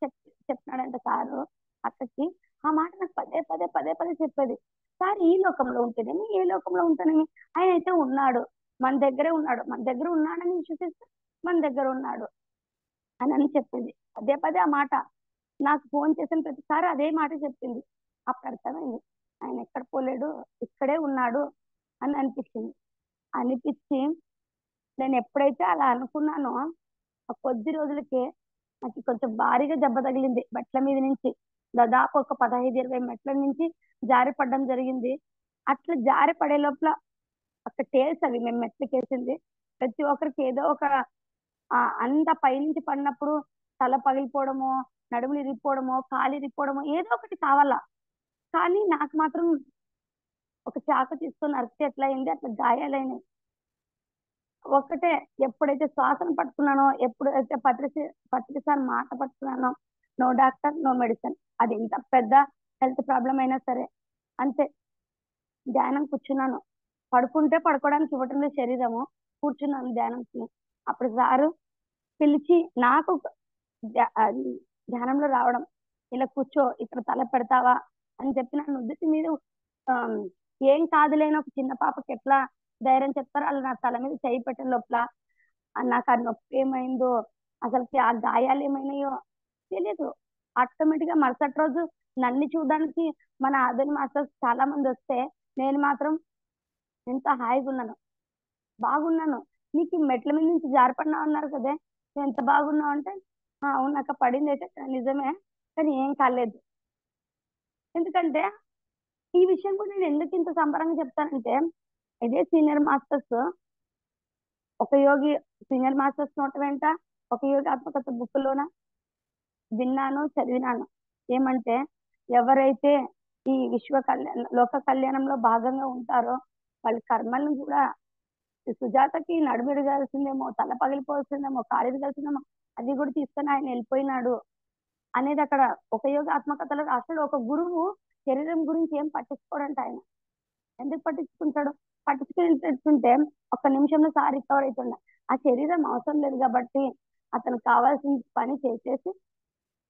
చెప్పినాడంట సారు అక్కకి. ఆ మాట నాకు పదే చెప్పేది. సార్ ఈ లోకంలో ఉంటేనేమి ఏ లోకంలో ఉంటేనేమి ఆయన అయితే ఉన్నాడు, మన దగ్గరే ఉన్నాడు, మన దగ్గర ఉన్నాడని విశ్వసిస్తే మన దగ్గర ఉన్నాడు అని చెప్పింది. పదే ఆ మాట నాకు ఫోన్ చేసిన ప్రతిసారి అదే మాట చెప్పింది. అప్పుడు అర్థమైంది ఆయన ఎక్కడ పోలేడు, ఇక్కడే ఉన్నాడు అని అనిపించి నేను ఎప్పుడైతే అలా అనుకున్నానో ఆ కొద్ది రోజులకే నాకు కొంచెం భారీగా దెబ్బ తగిలింది. మెట్ల మీద నుంచి దాదాపు ఒక 15-20 మెట్ల నుంచి జారి పడడం జరిగింది. అట్లా జారి పడే లోపల అక్కడ టేల్స్ అవి మేము మెట్లకేసింది. ప్రతి ఒక్కరికి ఏదో ఒక అంత పైనుంచి పడినప్పుడు తల పగిలిపోవడమో, నడుములు ఇరిగిపోవడమో, కాలు ఇరిగిపోవడమో ఏదో ఒకటి కావాలా. కానీ నాకు మాత్రం ఒక చాకు తీసుకొని అరిస్తే ఎట్లా అయింది అట్లా గాయాలైనవి. ఒక్కటే ఎప్పుడైతే శ్వాసను పట్టుకున్నానో, ఎప్పుడైతే పత్రిసారి మాట పట్టుకున్నానో, నో డాక్టర్ నో మెడిసిన్. అది ఎంత పెద్ద హెల్త్ ప్రాబ్లం అయినా సరే అంతే. ధ్యానం కూర్చున్నాను, పడుకుంటే పడుకోవడానికి ఇవ్వటం లేదు శరీరము, కూర్చున్నాను ధ్యానంకి. అప్పుడు సారు పిలిచి నాకు ధ్యానంలో రావడం, ఇలా కూర్చో ఇక్కడ తల పెడతావా అని చెప్పి నన్ను నుదుటి మీద ఏం కాదులేని ఒక చిన్న పాపకి ఎట్లా ధైర్యం చెప్తారో అలా నా తల మీద చేయి పెట్టిన లోపల నాకు ఆ నొప్పి ఏమైందో, అసలుకి ఆ గాయాలు ఏమైనాయో తెలియదు. ఆటోమేటిక్ గా మరుసటి రోజు నన్ను చూడడానికి మన ఆధునిక మాస్టర్స్ చాలా మంది వస్తే నేను మాత్రం ఎంత హాయిగా ఉన్నాను, బాగున్నాను. నీకు ఈ మెట్ల మీద నుంచి జారిపడినావు అన్నారు కదే, నువ్వు ఎంత బాగున్నావు అంటే, అవును అక్క పడింది అయితే నిజమే, కానీ ఏం కాలేదు. ఎందుకంటే ఈ విషయం కూడా నేను ఎందుకు ఇంత సంబరంగా చెప్తానంటే, ఇదే సీనియర్ మాస్టర్స్ ఒక యోగి సీనియర్ మాస్టర్స్ నోట వెంట ఒక యోగి ఆత్మకథ బుక్ లోన విన్నాను, చదివినాను. ఏమంటే ఎవరైతే ఈ విశ్వ కళ్యాణ లోక కళ్యాణంలో భాగంగా ఉంటారో వాళ్ళ కర్మలను కూడా, సుజాతకి నడుమిరగాల్సిందేమో, తల పగిలిపోవాల్సిందేమో, కాలు విరగాల్సిందేమో, అది కూడా తీసుకొని ఆయన వెళ్ళిపోయినాడు అనేది అక్కడ ఒక యోగ ఆత్మకథలో రాస్తాడు. ఒక గురువు శరీరం గురించి ఏం పట్టించుకోడంట ఆయన. ఎందుకు పట్టించుకుంటాడు? పట్టించుకుంటుంటే ఒక్క నిమిషంలో సార్ రికవర్ అవుతుండ. ఆ శరీరం అవసరం లేదు కాబట్టి అతనికి కావాల్సిన పని చేసేసి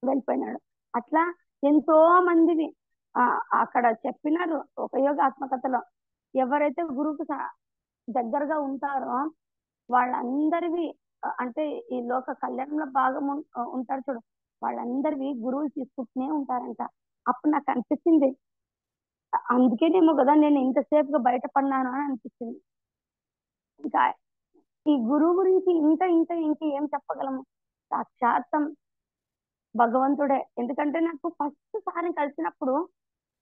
వెళ్ళిపోయినాడు. అట్లా ఎంతో మందివి అక్కడ చెప్పినారు ఒక యోగ ఆత్మకథలో. ఎవరైతే గురువుకు దగ్గరగా ఉంటారో వాళ్ళందరివి అంటే ఈ లోక కళ్యాణంలో భాగం ఉంటారు చూడు, వాళ్ళందరివి గురువులు తీసుకుంటూనే ఉంటారంట. అప్పుడు నాకు అనిపించింది, అందుకేనేమో కదా నేను ఇంతసేపుగా బయటపడినాను అని అనిపించింది. ఇంకా ఈ గురువు గురించి ఇంకా ఏం చెప్పగలము? సాక్షాత్తం భగవంతుడే. ఎందుకంటే నాకు ఫస్ట్ సారి కలిసినప్పుడు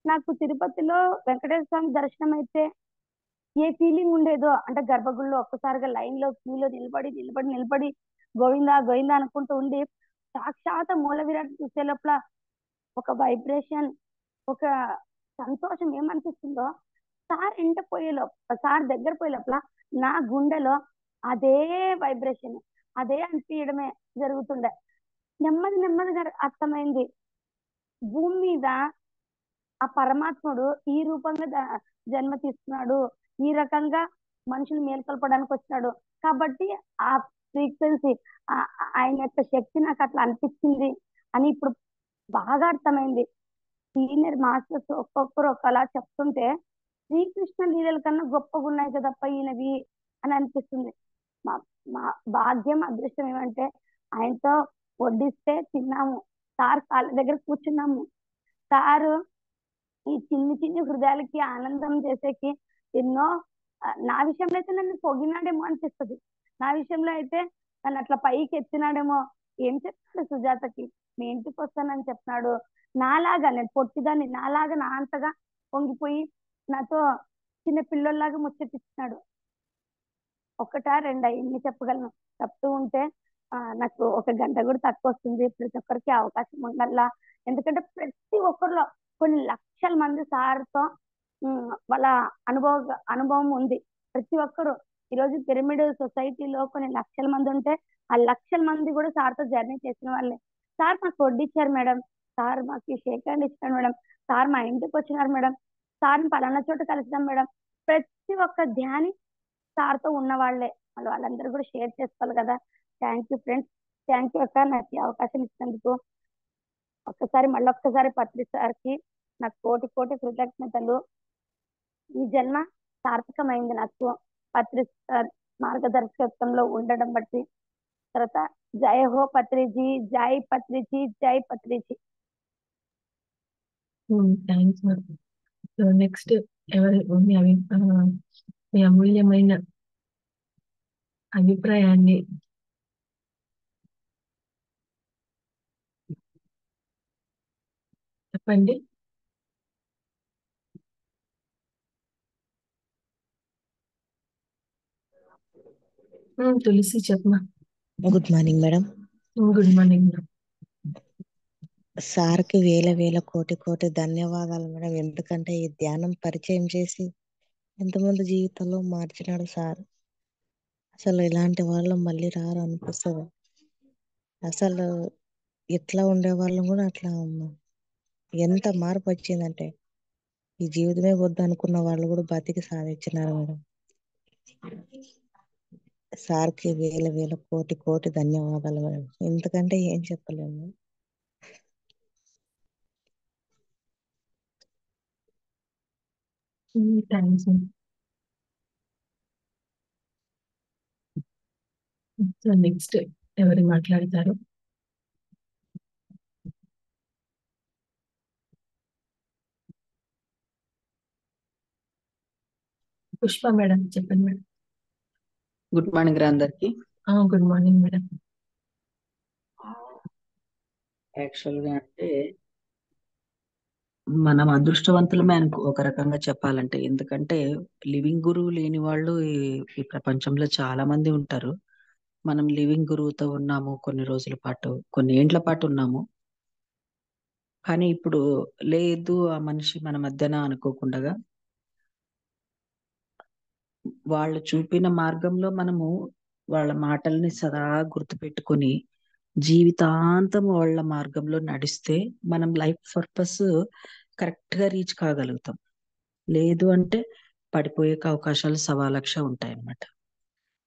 నాకు తిరుపతిలో వెంకటేశ్వర స్వామి దర్శనం అయితే ఏ ఫీలింగ్ ఉండేదో, అంటే గర్భగుడిలో ఒక్కసారిగా లైన్ లో క్యూలో నిలబడి గోవిందా గోవిందా అనుకుంటూ ఉండి సాక్షాత్ మూల విరాట్ చూసే లోపల ఒక వైబ్రేషన్, ఒక సంతోషం ఏమనిపిస్తుందో, సార్ ఎంట పోయే లోపల, సార్ దగ్గర పోయే లోపల నా గుండెలో అదే వైబ్రేషన్, అదే అనిపించడమే జరుగుతుండే. నెమ్మదిగా అర్థమైంది, భూమి మీద ఆ పరమాత్ముడు ఈ రూపంగా జన్మ తీసుకున్నాడు, ఈ రకంగా మనుషులు మేల్కొల్పడానికి వచ్చినాడు కాబట్టి ఆ ఫ్రీక్వెన్సీ, ఆయన యొక్క శక్తి నాకు అట్లా అనిపించింది అని ఇప్పుడు బాగా అర్థమైంది. సీనియర్ మాస్టర్స్ ఒక్కొక్కరు ఒకలా చెప్తుంటే శ్రీకృష్ణ లీలల కన్నా గొప్పగా ఉన్నాయి కదప్ప ఈయనవి అని అనిపిస్తుంది. మా మా భాగ్యం అదృష్టం ఏమంటే ఆయనతో వడ్డిస్తే తిన్నాము, సార్ కాళ్ళ దగ్గర కూర్చున్నాము. సారు ఈ చిన్ని హృదయాలకి ఆనందం చేసేకి ఎన్నో, నా విషయంలో అయితే నన్ను పొగినాడేమో అనిపిస్తుంది. నా విషయంలో అయితే నన్ను అట్లా పైకి ఎత్తినాడేమో. ఏం చెప్తాడు సుజాతకి, మీ ఇంటికి వస్తానని చెప్తున్నాడు. నాలాగా నేను పొట్టిదాన్ని, నాలాగా నా అంతగా పొంగిపోయి నాతో చిన్న పిల్లల్లాగా ముచ్చటిస్తున్నాడు. ఒకటా రెండా ఎన్ని చెప్పగలను? చెప్తూ ఉంటే నాకు ఒక గంట కూడా తక్కువ వస్తుంది. ప్రతి ఒక్కరికి అవకాశం ఉండాలా, ఎందుకంటే ప్రతి ఒక్కరిలో కొన్ని లక్షల మంది సార్తో వాళ్ళ అనుభవం ఉంది. ప్రతి ఒక్కరు ఈరోజు పిరమిడ్ సొసైటీలో కొన్ని లక్షల మంది ఉంటే ఆ లక్షల మంది కూడా సార్తో జర్నీ చేసిన వాళ్ళే. సార్ మాకు వడ్డిచ్చారు మేడం, సార్ మాకు షేక్ హ్యాండ్ ఇచ్చారు మేడం, సార్ మా ఇంటికి వచ్చినారు మేడం, సార్ని పలానా చోట కలిసినాం మేడం. ప్రతి ఒక్క ధ్యాని సార్తో ఉన్న వాళ్ళే. వాళ్ళందరూ కూడా షేర్ చేసుకోవాలి కదా. Thank you friends, thank you అక్క నాకు ఈ అవకాశం ఇచ్చినందుకు. మళ్ళొక్కసారి పత్రి సార్కి నాకు కోటి కృతజ్ఞతలు. ఈ జన్మ సార్థకమైంది నాకు పత్రి సార్ మార్గదర్శకత్వంలో ఉండడం బట్టి. తర్వాత జై హో పత్రిజీ, జై పత్రిజీ, జై పత్రిజీ. థ్యాంక్స్. సో నెక్స్ట్ ఎవరు మీ అమూల్యమైన అభిప్రాయాన్ని చెప్పండి. తులసి చెప్పమా. Good morning madam. Good morning. సార్కి వేల కోటి ధన్యవాదాలు మేడం. ఎందుకంటే ఈ ధ్యానం పరిచయం చేసి ఎంతమంది జీవితంలో మార్చినాడు సార్. అసలు ఇలాంటి వాళ్ళు మళ్ళీ రారు అనిపిస్తుంది. అసలు ఎట్లా ఉండే వాళ్ళం కూడా అట్లా ఎంత మార్పు వచ్చిందంటే ఈ జీవితమే వద్దు అనుకున్న వాళ్ళు కూడా బతికి సాధించినారు మేడం. సార్కి వేల కోటి ధన్యవాదాలు మేడం. ఎందుకంటే ఏం చెప్పలేము. థ్యాంక్స్. సో నెక్స్ట్ ఎవరు మాట్లాడతారు? పుష్ప మేడం చెప్పండి మేడం. గుడ్ మార్నింగ్ రా అందరికి. Good morning madam. యాక్చువల్గా అంటే మనం అదృష్టవంతులమే ఒక రకంగా చెప్పాలంటే, ఎందుకంటే లివింగ్ గురువు లేని వాళ్ళు ఈ ప్రపంచంలో చాలా మంది ఉంటారు. మనం లివింగ్ గురువుతో ఉన్నాము కొన్ని రోజుల పాటు, కొన్ని ఏండ్ల పాటు ఉన్నాము. కానీ ఇప్పుడు లేదు ఆ మనిషి మన మధ్యన అనుకోకుండా వాళ్ళు చూపిన మార్గంలో మనము వాళ్ళ మాటల్ని సదా గుర్తుపెట్టుకొని జీవితాంతం వాళ్ళ మార్గంలో నడిస్తే మనం లైఫ్ పర్పస్ కరెక్ట్ గా రీచ్ కాగలుగుతాం. లేదు అంటే పడిపోయే అవకాశాలు సవాలక్ష ఉంటాయి అన్నమాట.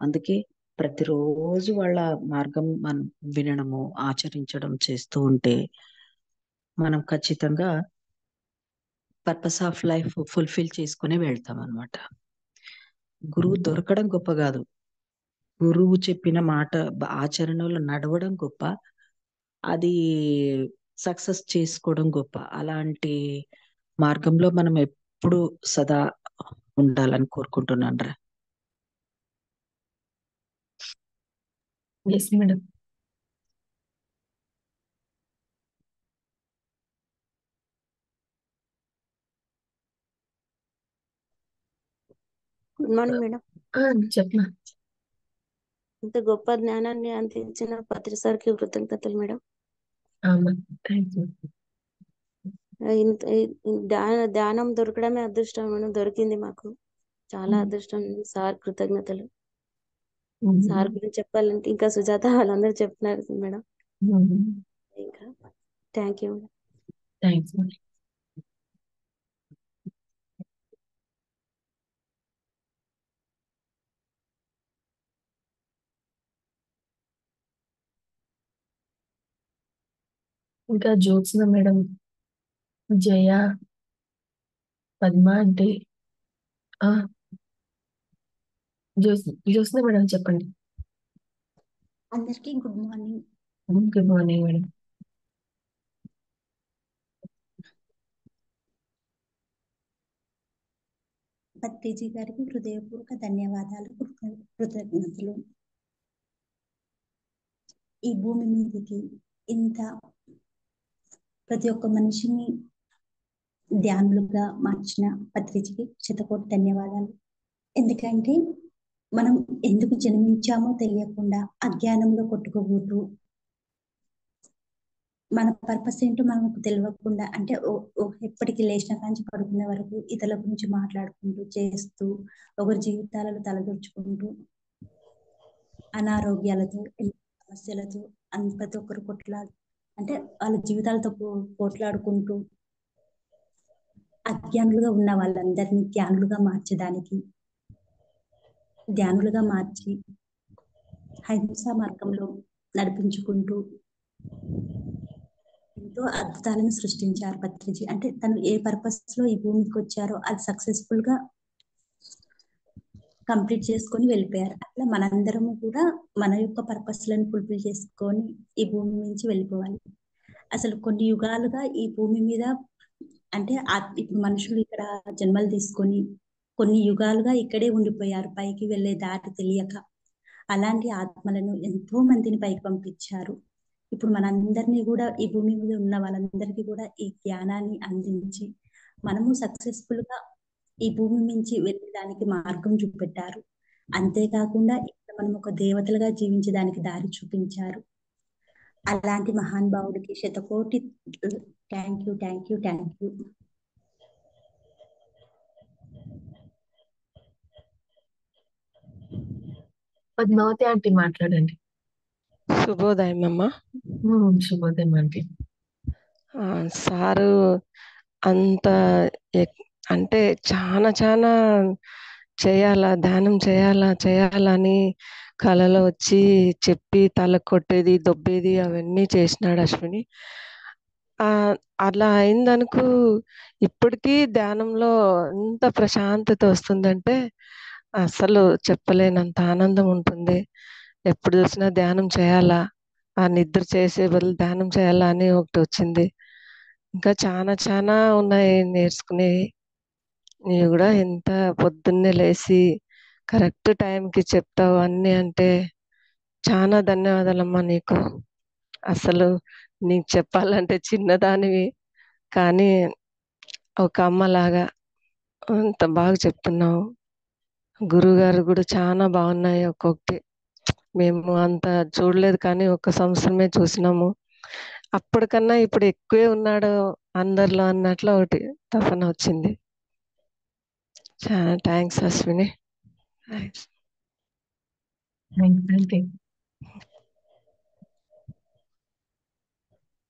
అందుకే ప్రతిరోజు వాళ్ళ మార్గం మనం వినడము ఆచరించడం చేస్తూ ఉంటే మనం ఖచ్చితంగా పర్పస్ ఆఫ్ లైఫ్ ఫుల్ఫిల్ చేసుకుని వెళ్తాం అన్నమాట. గురువు దొరకడం గొప్ప కాదు, గురువు చెప్పిన మాట ఆచరణలో నడవడం గొప్ప, అది సక్సెస్ చేసుకోవడం గొప్ప. అలాంటి మార్గంలో మనం ఎప్పుడు సదా ఉండాలని కోరుకుంటున్నాను రా. Yes madam. Good morning madam. చెప్పమా. ఇంత గొప్ప జ్ఞానాన్ని అందించిన పత్రి సార్కి కృతజ్ఞతలు మేడం. Thank you. ధ్యానం దొరకడమే అదృష్టం మేడం, దొరికింది మాకు, చాలా అదృష్టం. సార్ కృతజ్ఞతలు. సార్ గురించి చెప్పాలంటే ఇంకా సుజాత వాళ్ళందరూ చెప్తున్నారు మేడం. ఇంకా thank you madam. Thanks madam. ఇంకా జ్యోత్స్న మేడం, జయ, పద్మ అంటే జ్యోత్స్న మేడం చెప్పండి. అందరికీ good morning. Good morning madam. Patriji గారికి హృదయపూర్వక ధన్యవాదాలు, కృతజ్ఞతలు. ఈ భూమి మీదకి ఇంత ప్రతి ఒక్క మనిషిని ధ్యానులుగా మార్చిన పత్రిజీకి శతకోటి ధన్యవాదాలు. ఎందుకంటే మనం ఎందుకు జన్మించామో తెలియకుండా అజ్ఞానంలో కొట్టుకుపోతూ మన పర్పస్ ఏంటో మనకు తెలియకుండా, అంటే ఎప్పటికీ లేచిన కాంచి పడుకునే వరకు ఇతరుల గురించి మాట్లాడుకుంటూ చేస్తూ ఒకరి జీవితాలను తలదూర్చుకుంటూ అనారోగ్యాలతో సమస్యలతో ప్రతి ఒక్కరు అంటే వాళ్ళ జీవితాలతో పోట్లాడుకుంటూ అజ్ఞానులుగా ఉన్న వాళ్ళందరినీ జ్ఞానులుగా మార్చడానికి, ధ్యానులుగా మార్చి అహింసా మార్గంలో నడిపించుకుంటూ ఎంతో అద్భుతాలను సృష్టించారు పత్రిజీ. అంటే తను ఏ పర్పస్ లో ఈ భూమికి వచ్చారో అది సక్సెస్ఫుల్ గా కంప్లీట్ చేసుకొని వెళ్ళిపోయారు. అట్లా మనందరము కూడా మన యొక్క పర్పస్ లను ఫుల్ఫిల్ చేసుకొని ఈ భూమి నుంచి వెళ్ళిపోవాలి. అసలు కొన్ని యుగాలుగా ఈ భూమి మీద అంటే ఇప్పుడు మనుషులు ఇక్కడ జన్మలు తీసుకొని కొన్ని యుగాలుగా ఇక్కడే ఉండిపోయారు, పైకి వెళ్ళే దారి తెలియక. అలాంటి ఆత్మలను ఎంతో మందిని పైకి పంపించారు. ఇప్పుడు మనందరినీ కూడా ఈ భూమి మీద ఉన్న వాళ్ళందరికీ కూడా ఈ జ్ఞానాన్ని అందించి మనము సక్సెస్ఫుల్ గా ఈ భూమి నుంచి వెళ్ళడానికి మార్గం చూపెట్టారు. అంతేకాకుండా ఇక్కడ మనం ఒక దేవతలుగా జీవించడానికి దారి చూపించారు. అలాంటి మహానుభావుడికి శతకోటి thank you, thank you, thank you. Padmavathi aunty మాట్లాడండి. శుభోదయం అమ్మా. శుభోదయం ఆంటీ. సారు అంత అంటే చాలా చాలా చేయాలా, ధ్యానం చేయాలని కళలో వచ్చి చెప్పి తల కొట్టేది దొబ్బేది అవన్నీ చేసినాడు అశ్విని. అలా అయిందనుకు ఇప్పటికీ ధ్యానంలో ఎంత ప్రశాంతత వస్తుందంటే అసలు చెప్పలేనంత ఆనందం ఉంటుంది. ఎప్పుడు చూసినా ధ్యానం చేయాలా, ఆ నిద్ర చేసే బదులు ధ్యానం చేయాలా అని ఒకటి వచ్చింది. ఇంకా చాలా చాలా ఉన్నాయి నేర్చుకునేవి. నీవు కూడా ఎంత పొద్దున్నే లేచి కరెక్ట్ టైంకి చెప్తావు అన్నీ అంటే చాలా ధన్యవాదాలమ్మా నీకు. అసలు నీకు చెప్పాలంటే చిన్నదానివి, కానీ ఒక అమ్మలాగా అంత బాగా చెప్తున్నావు. గురువుగారు కూడా చాలా బాగున్నాయి. ఒక్కొక్కటి మేము అంత చూడలేదు, కానీ ఒక్క సంవత్సరమే చూసినాము. అప్పటికన్నా ఇప్పుడు ఎక్కువే ఉన్నాడు అందరిలో అన్నట్లు ఒకటి తపన వచ్చింది. చాలా థ్యాంక్స్ అశ్విని. థ్యాంక్స్.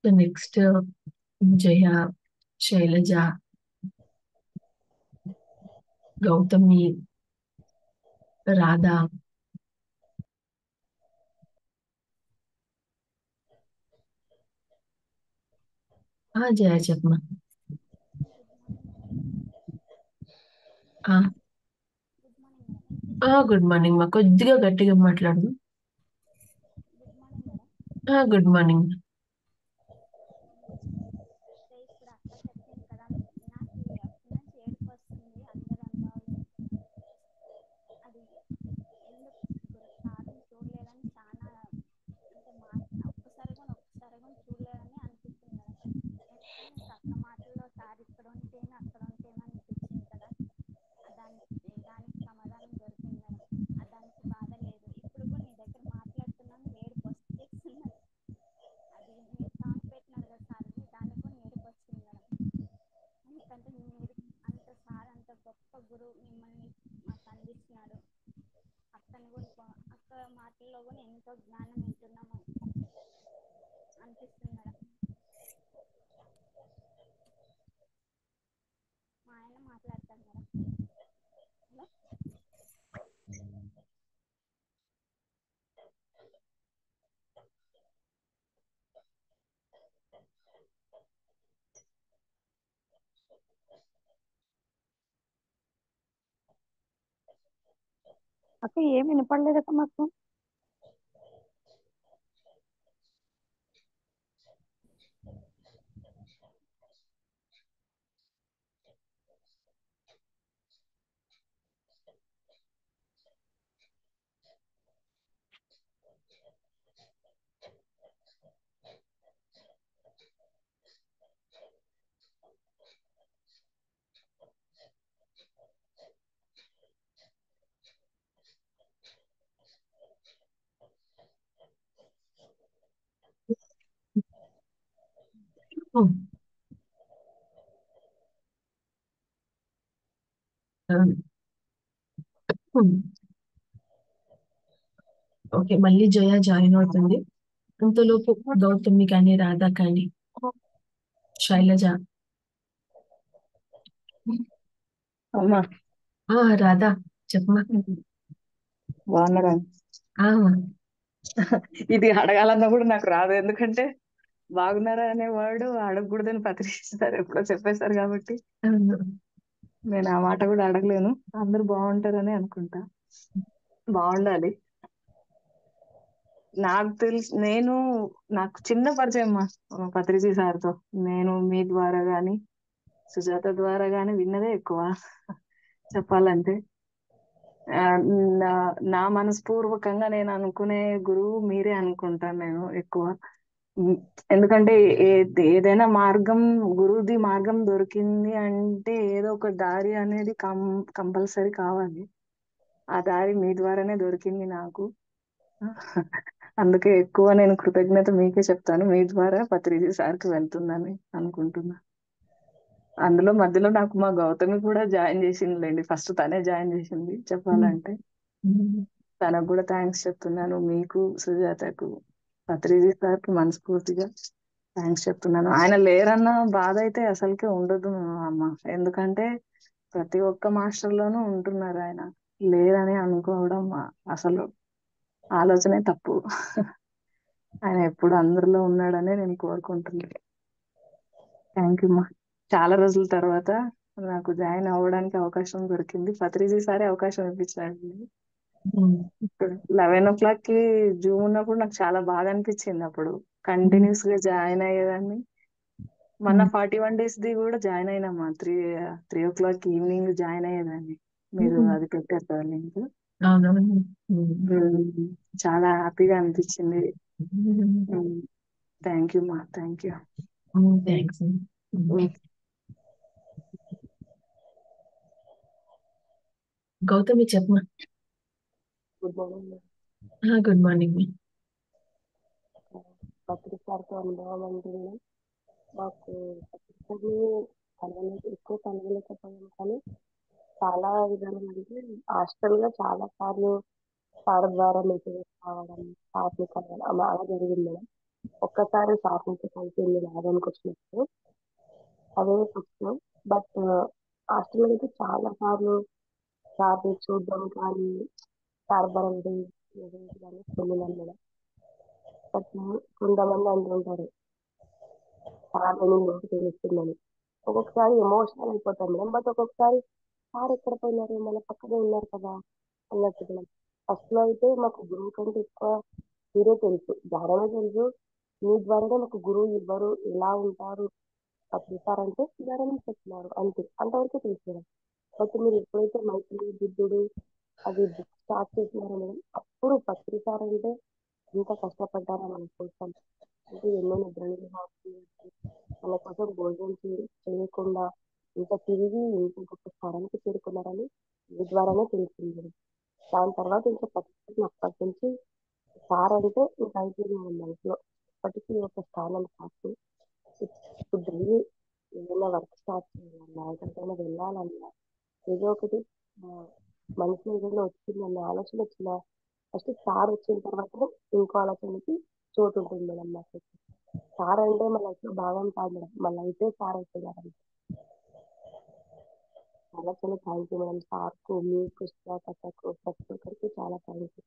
నెక్స్ట్ జయ, శైలజ, గౌతమి, రాధా. జయ చెప్పమా. గుడ్ మార్నింగ్ మా. కొద్దిగా గట్టిగా మాట్లాడు. Good morning. ఇప్పుడు అక్క చెప్పింది కదా, నాకు అప్పటి నుంచి ఏడుపు వస్తుంది. అందరు అనుభవాలు అది ఎందుకు సార్ని చూడలేదని చాలా అంటే ఒక్కసారి కూడా చూడలేదని అనిపిస్తుంది కదా. ఎందుకంటే ఇంకా అక్క మాటల్లో సార్ ఇక్కడ ఉంటేనే అక్కడ ఉంటేనే అనిపించింది కదా. దానికి సమాధానం దొరికింది మేడం. దానికి బాధ లేదు. ఇప్పుడు కూడా నీ దగ్గర మాట్లాడుతున్నాను ఏడుపు వచ్చేస్తున్నది. అది మీరు సాంగ్ పెట్టినారు కదా సార్, దానికి కూడా ఏడుపు వచ్చింది మేడం. ఎందుకంటే మీరు అంత సార్ అంత గొప్ప గురువు మిమ్మల్ని మాకు అందిస్తున్నాడు. అక్కని కూడా అక్క మాటల్లో కూడా ఎంతో జ్ఞానం వింటున్నాము అనిపిస్తుంది మేడం. మా ఆయన మాట్లాడతారు మేడం. హలో. అక్క ఏం వినపడలేదక్క మాకు. ఓకే, మళ్ళీ జయ జాయిన్ అవుతుంది. అంతలోపు గౌతమి కానీ, రాధా కానీ, శైలజ. అమ్మా రాధా చెప్పమా. బాగున్నారా? ఇది అడగాలన్నా కూడా నాకు రాదు, ఎందుకంటే బాగున్నారా అనే వర్డ్ అడగకూడదని పత్రిస్తారు ఎప్పుడో చెప్పేశారు కాబట్టి నేను ఆ మాట కూడా అడగలేను. అందరూ బాగుంటారని అనుకుంటా. బాగుండాలి. నాకు నాకు చిన్న పరిచయం మా పత్రిజీ సార్తో. నేను మీ ద్వారా గాని సుజాత ద్వారా గాని విన్నదే ఎక్కువ చెప్పాలంటే. నా మనస్పూర్వకంగా నేను అనుకునే గురువు మీరే అనుకుంటాను నేను ఎక్కువ. ఎందుకంటే ఏదైనా మార్గం, గురువుది మార్గం దొరికింది అంటే ఏదో ఒక దారి అనేది కంపల్సరీ కావాలి. ఆ దారి మీ ద్వారానే దొరికింది నాకు. అందుకే ఎక్కువ నేను కృతజ్ఞత మీకే చెప్తాను. మీ ద్వారా పత్రిజీ సార్కి వెళ్తుందని అనుకుంటున్నా. అందులో మధ్యలో నాకు మా గౌతమి కూడా జాయిన్ చేసిందిలేండి. ఫస్ట్ తనే జాయిన్ చేసింది చెప్పాలంటే. తనకు కూడా థ్యాంక్స్ చెప్తున్నాను. మీకు, సుజాతకు, పత్రిజీ సార్కి మనస్ఫూర్తిగా థ్యాంక్స్ చెప్తున్నాను. ఆయన లేరన్న బాధ అయితే అసలుకే ఉండదు అమ్మ. ఎందుకంటే ప్రతి ఒక్క మాస్టర్లోనూ ఉంటున్నారు ఆయన. లేరని అనుకోవడం అసలు ఆలోచనే తప్పు. ఆయన ఎప్పుడు అందరిలో ఉన్నాడనే నేను కోరుకుంటున్నాను. థ్యాంక్ యూ మా. చాలా రోజుల తర్వాత నాకు జాయిన్ అవ్వడానికి అవకాశం దొరికింది. పత్రిజీ సారే అవకాశం ఇప్పించాడు. 11 o'clock జూమ్ ఉన్నప్పుడు నాకు చాలా బాగా అనిపించింది. అప్పుడు కంటిన్యూస్ గా జాయిన్ అయ్యేదాన్ని. మొన్న 41 days ది కూడా జాయిన్ అయినామా 3 o'clock ఈవినింగ్ జాయిన్ అయ్యేదాన్ని. మీరు అది పెట్టారు కదా లింక్. అవునవును. చాలా హ్యాపీగా అనిపించింది. థ్యాంక్ యూ మా, థ్యాంక్ యూ. థ్యాంక్స్. గౌతమి చెప్పమా. Good morning. Good morning. పత్రికారితో అనుభవం అంటే మాకు పత్రికలు ఎక్కువ కలగలేకపోయాం, కానీ చాలా విధాలు అంటే హాస్టల్గా చాలా సార్లు సార్ ద్వారా మెసేజెస్ రావడం, సార్ని కలవడం అలా జరిగింది మేడం. ఒక్కసారి సార్ నుంచి కలిసి వెళ్ళి రావడానికి వచ్చినప్పుడు అదే వచ్చినాం. బట్ హాస్టల్ అయితే చాలా సార్లు సార్ని చూడడం కానీ సార్ బరండి కానీ వెళ్ళినాం మేడం. బట్ కొంతమంది అంటుంటారు సార్ నేను తెలుస్తుందని. ఒక్కొక్కసారి ఎమోషనల్ అయిపోతాం మేడం. బట్ ఒక్కొక్కసారి సార్ ఎక్కడ పోయినారు, మన పక్కనే ఉన్నారు కదా అన్నట్టు మేడం. ఫస్ట్ లో అయితే మాకు గురువు కంటే ఎక్కువ మీరే తెలుసు, జ్ఞానమే తెలుసు. మీ ద్వారానే మాకు గురువు ఇవ్వరు, ఎలా ఉంటారు పత్రికారంటే జ్ఞానం చెప్తున్నారు అంతే, అంతవరకు తెలుసు మేడం. బట్ మీరు ఎప్పుడైతే మైత్రి బుద్ధుడు అది బుక్ స్టార్ట్ చేసినారో మేడం, అప్పుడు పత్రికారంటే ఇంత కష్టపడ్డారా మన కోసం, అంటే ఎన్నో నిద్రలు మన కోసం భోజనం చేయకుండా ఇంత తిరిగి ఇంత గొప్ప స్థానానికి చేరుకున్నారని మీ ద్వారానే తెలిసింది. దాని తర్వాత ఇంకా పత్రికలు అప్పటి నుంచి సార్ అంటే ఇంకా అయిపోయింది మన మనసులో ఇప్పటికీ ఒక స్థానం కాదు. ఇప్పుడు డైలీ ఏదైనా వర్క్ స్టార్ట్ చేయాలన్నా, ఎక్కడికైనా వెళ్ళాలన్నా, ఏదో ఒకటి మనసులో ఏదైనా వచ్చిందన్న ఆలోచన వచ్చిన ఫస్ట్ సార్ వచ్చిన తర్వాత ఇంకో ఆలోచనకి చోటు ఉంటుంది మేడం. మాకు సార్ అంటే మన లైఫ్ లో భాగం కాదు మేడం, మన లైఫే సార్ అవుతున్నారు. చాలా చాలా థ్యాంక్ యూ మేడం. సార్కు, మీకు, కథకు ప్రతి ఒక్కరికి చాలా థ్యాంక్ యూ.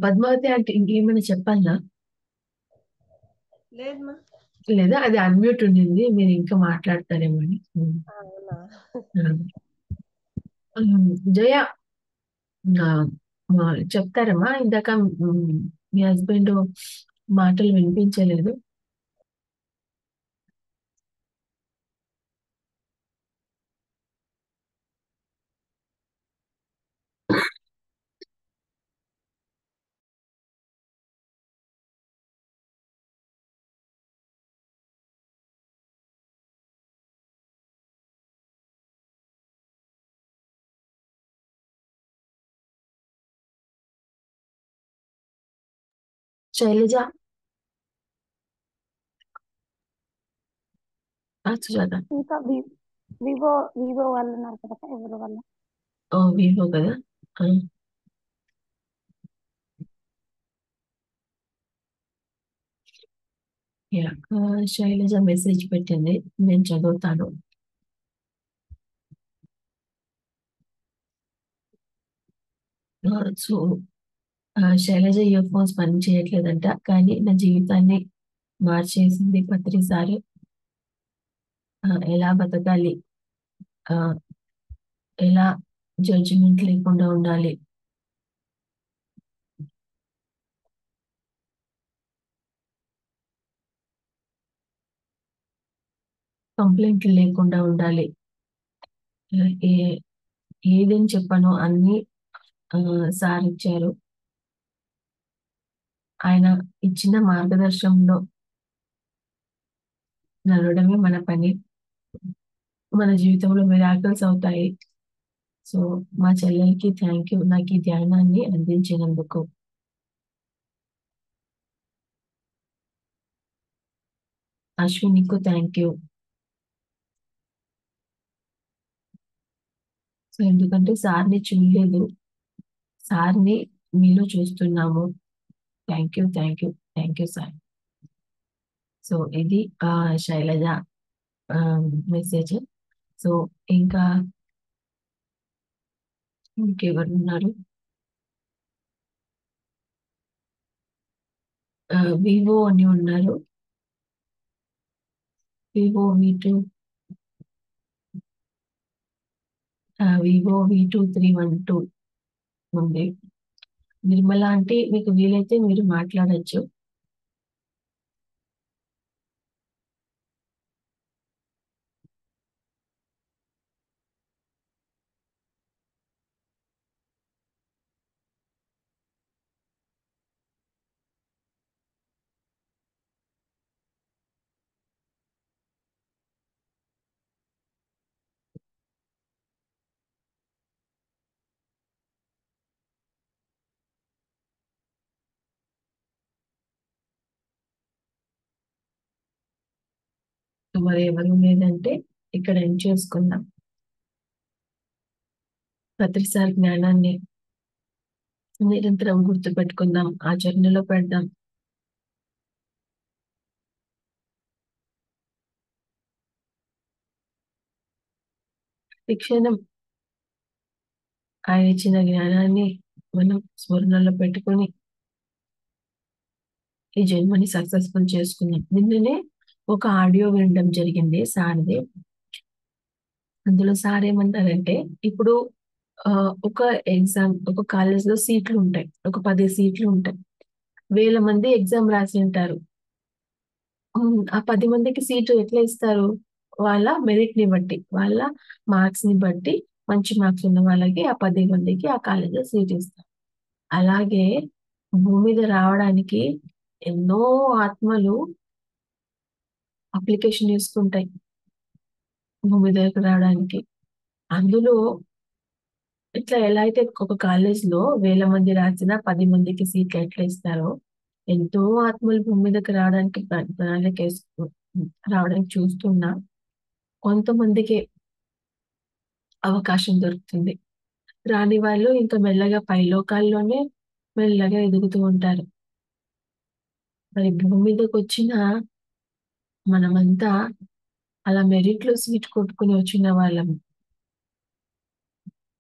పద్మావతి అంటే ఇంకేమైనా చెప్పాలా? లేదమ్మా. లేదా అది అన్మ్యూట్ ఉండింది, మీరు ఇంకా మాట్లాడతారేమో అని. జయ చెప్తారమ్మా. ఇందాక మీ హస్బెండ్ మాటలు వినిపించలేదు. శైలజ, సుజాత, ఇంకా వివో వివో వాళ్ళు ఉన్నారు కదా, ఎవరు వాళ్ళు? వివో కదా. శైలజ మెసేజ్ పెట్టింది, నేను చదువుతాను. సో శైలజ ఇయర్ ఫోన్స్ పని చేయట్లేదంట, కానీ నా జీవితాన్ని మార్చేసింది పత్రిసారి. ఎలా బతకాలి, ఎలా జడ్జిమెంట్ లేకుండా ఉండాలి, కంప్లైంట్లు లేకుండా ఉండాలి, ఏదేం చెప్పానో అన్ని సార్ ఇచ్చారు. ఆయన ఇచ్చిన మార్గదర్శనంలో నడవడమే మన పని. మన జీవితంలో మిరాకిల్స్ అవుతాయి. సో మా చెల్లెలకి థ్యాంక్ యూ, నాకు ఈ ధ్యానాన్ని అందించినందుకు. అశ్వినికి థ్యాంక్ యూ. సో ఎందుకంటే సార్ని చూడలేదు, సార్ని మీలో చూస్తున్నాము. Thank you, thank you, thank you sir. So ఇది శైలజ మెసేజ్. సో ఇంకా ఇంకెవరు ఉన్నారు? వివో అని ఉన్నారు, వివో V2 వివో V2312 ఉంది. నిర్మల అంటే మీకు వీలైతే మీరు మాట్లాడొచ్చు. మరి ఎవరు లేదంటే ఇక్కడ ఏం చేసుకుందాం. ప్రతిసారి జ్ఞానాన్ని నిరంతరం గుర్తుపెట్టుకుందాం, ఆచరణలో పెడదాం. ఈ క్షణం ఆయన ఇచ్చిన జ్ఞానాన్ని మనం స్మరణలో పెట్టుకొని ఈ జన్మని సక్సెస్ఫుల్ చేసుకుందాం. నిన్ననే ఒక ఆడియో వినడం జరిగింది సార్ది. అందులో సార్ ఏమంటారంటే, ఇప్పుడు ఒక ఎగ్జామ్, ఒక కాలేజ్ లో సీట్లు ఉంటాయి, ఒక 10 సీట్లు ఉంటాయి, 1000 మంది ఎగ్జామ్ రాసి ఉంటారు. ఆ 10 మందికి సీటు ఎట్లా ఇస్తారు? వాళ్ళ మెరిట్ ని బట్టి, వాళ్ళ మార్క్స్ ని బట్టి, మంచి మార్క్స్ ఉన్న వాళ్ళకి ఆ 10 మందికి ఆ కాలేజీలో సీట్ ఇస్తారు. అలాగే భూమి మీద రావడానికి ఎన్నో ఆత్మలు అప్లికేషన్ చేసుకుంటాయి భూమి దగ్గరకు రావడానికి. అందులో ఇట్లా ఎలా అయితే ఒక కాలేజ్ లో 1000 మంది రాసిన 10 మందికి సీట్లు ఎట్లా ఇస్తారో, ఎంతో ఆత్మలు భూమి మీదకి రావడానికి ప్రణాళిక రావడానికి చూస్తున్నా కొంతమందికి అవకాశం దొరుకుతుంది. రాని వాళ్ళు ఇంకా మెల్లగా పైలోకాల్లోనే మెల్లగా ఎదుగుతూ ఉంటారు. మరి భూమి మీదకి వచ్చిన మనమంతా అలా మెరిట్ లో సీట్ కొట్టుకుని వచ్చిన వాళ్ళం.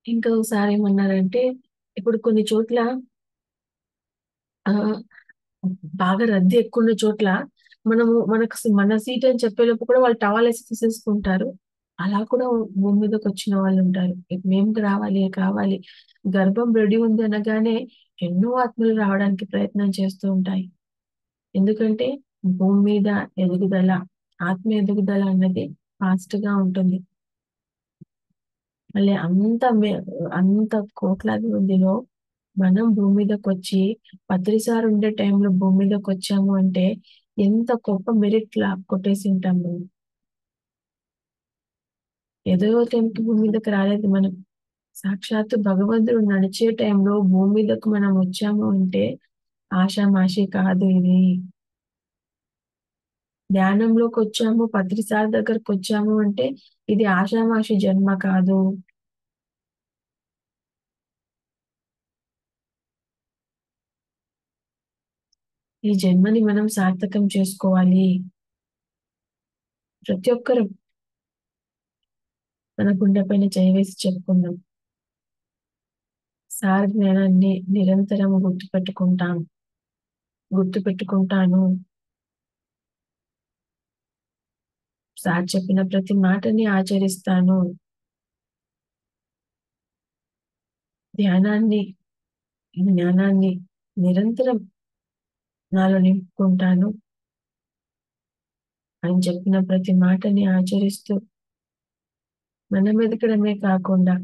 ఇంకా ఒకసారి ఏమన్నారంటే, ఇప్పుడు కొన్ని చోట్ల ఆ బాగా రద్దీ ఎక్కువ ఉన్న చోట్ల మన సీట్ అని చెప్పేలోపు కూడా వాళ్ళు టవల్ వేసి తీసేసుకుంటారు. అలా కూడా భూమి మీదకి వచ్చిన వాళ్ళు ఉంటారు. మేము రావాలి కావాలి, గర్భం రెడీ ఉంది అనగానే ఎన్నో ఆత్మలు రావడానికి ప్రయత్నం చేస్తూ ఉంటాయి. ఎందుకంటే భూమి మీద ఎదుగుదల, ఆత్మ ఎదుగుదల అన్నది ఫాస్ట్ గా ఉంటుంది. మళ్ళీ అంత కోట్లాది మందిలో మనం భూమి మీదకి వచ్చి పత్రిసారి ఉండే టైంలో భూమి మీదకి వచ్చాము అంటే ఎంత గొప్ప మెరిట్ లా కొట్టేసి ఉంటాము. ఏదో టైంకి భూమి మీదకి రాలేదు మనం. సాక్షాత్తు భగవంతుడు నడిచే టైంలో భూమి మీదకు మనం వచ్చాము అంటే ఆషామాషి కాదు ఇది. ధ్యానంలోకి వచ్చాము, పత్రిసారి దగ్గరకు వచ్చాము అంటే ఇది ఆషామాషి జన్మ కాదు. ఈ జన్మని మనం సార్థకం చేసుకోవాలి. ప్రతి ఒక్కరు మన గుండె పైన చేయి వేసి చెప్పుకుందాం. సార్ జ్ఞానాన్ని నిరంతరం గుర్తుపెట్టుకుంటాను. సార్ చెప్పిన ప్రతి మాటని ఆచరిస్తాను. జ్ఞానాన్ని నిరంతరం నాలో నింపుకుంటాను అని చెప్పిన ప్రతి మాటని ఆచరిస్తూ మనం ఎదగడమే కాకుండా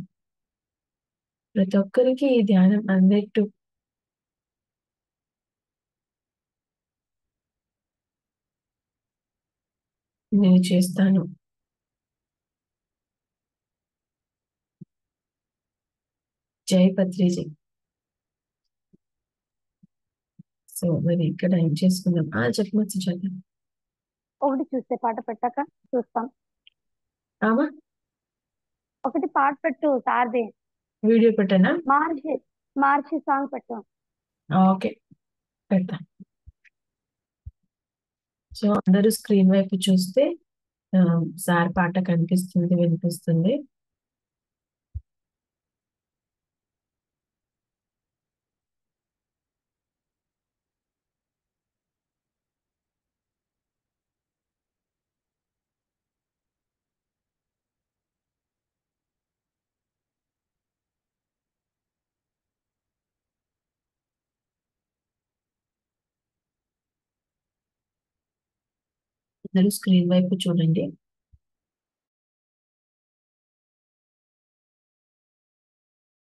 ప్రతి ఒక్కరికి ఈ ధ్యానం అందేట్టు నేను చేస్తాను. జై పత్రిజీ. సో మరి ఇక్కడ ఏం చేసుకుందాం? చెప్పమచ్చు చదువు. ఒకటి చూస్తే పాట పెట్టాక చూస్తాం. ఆమా ఒకటి పాట పెట్టు సార్ది. వీడియో పెట్టానా? మార్చి సాంగ్ పెట్టు. ఓకే, పెడతా. సో అందరూ స్క్రీన్ వైపు చూస్తే సార్ పాట కనిపిస్తుంది, వినిపిస్తుంది. అందరూ స్క్రీన్ వైపు చూడండి.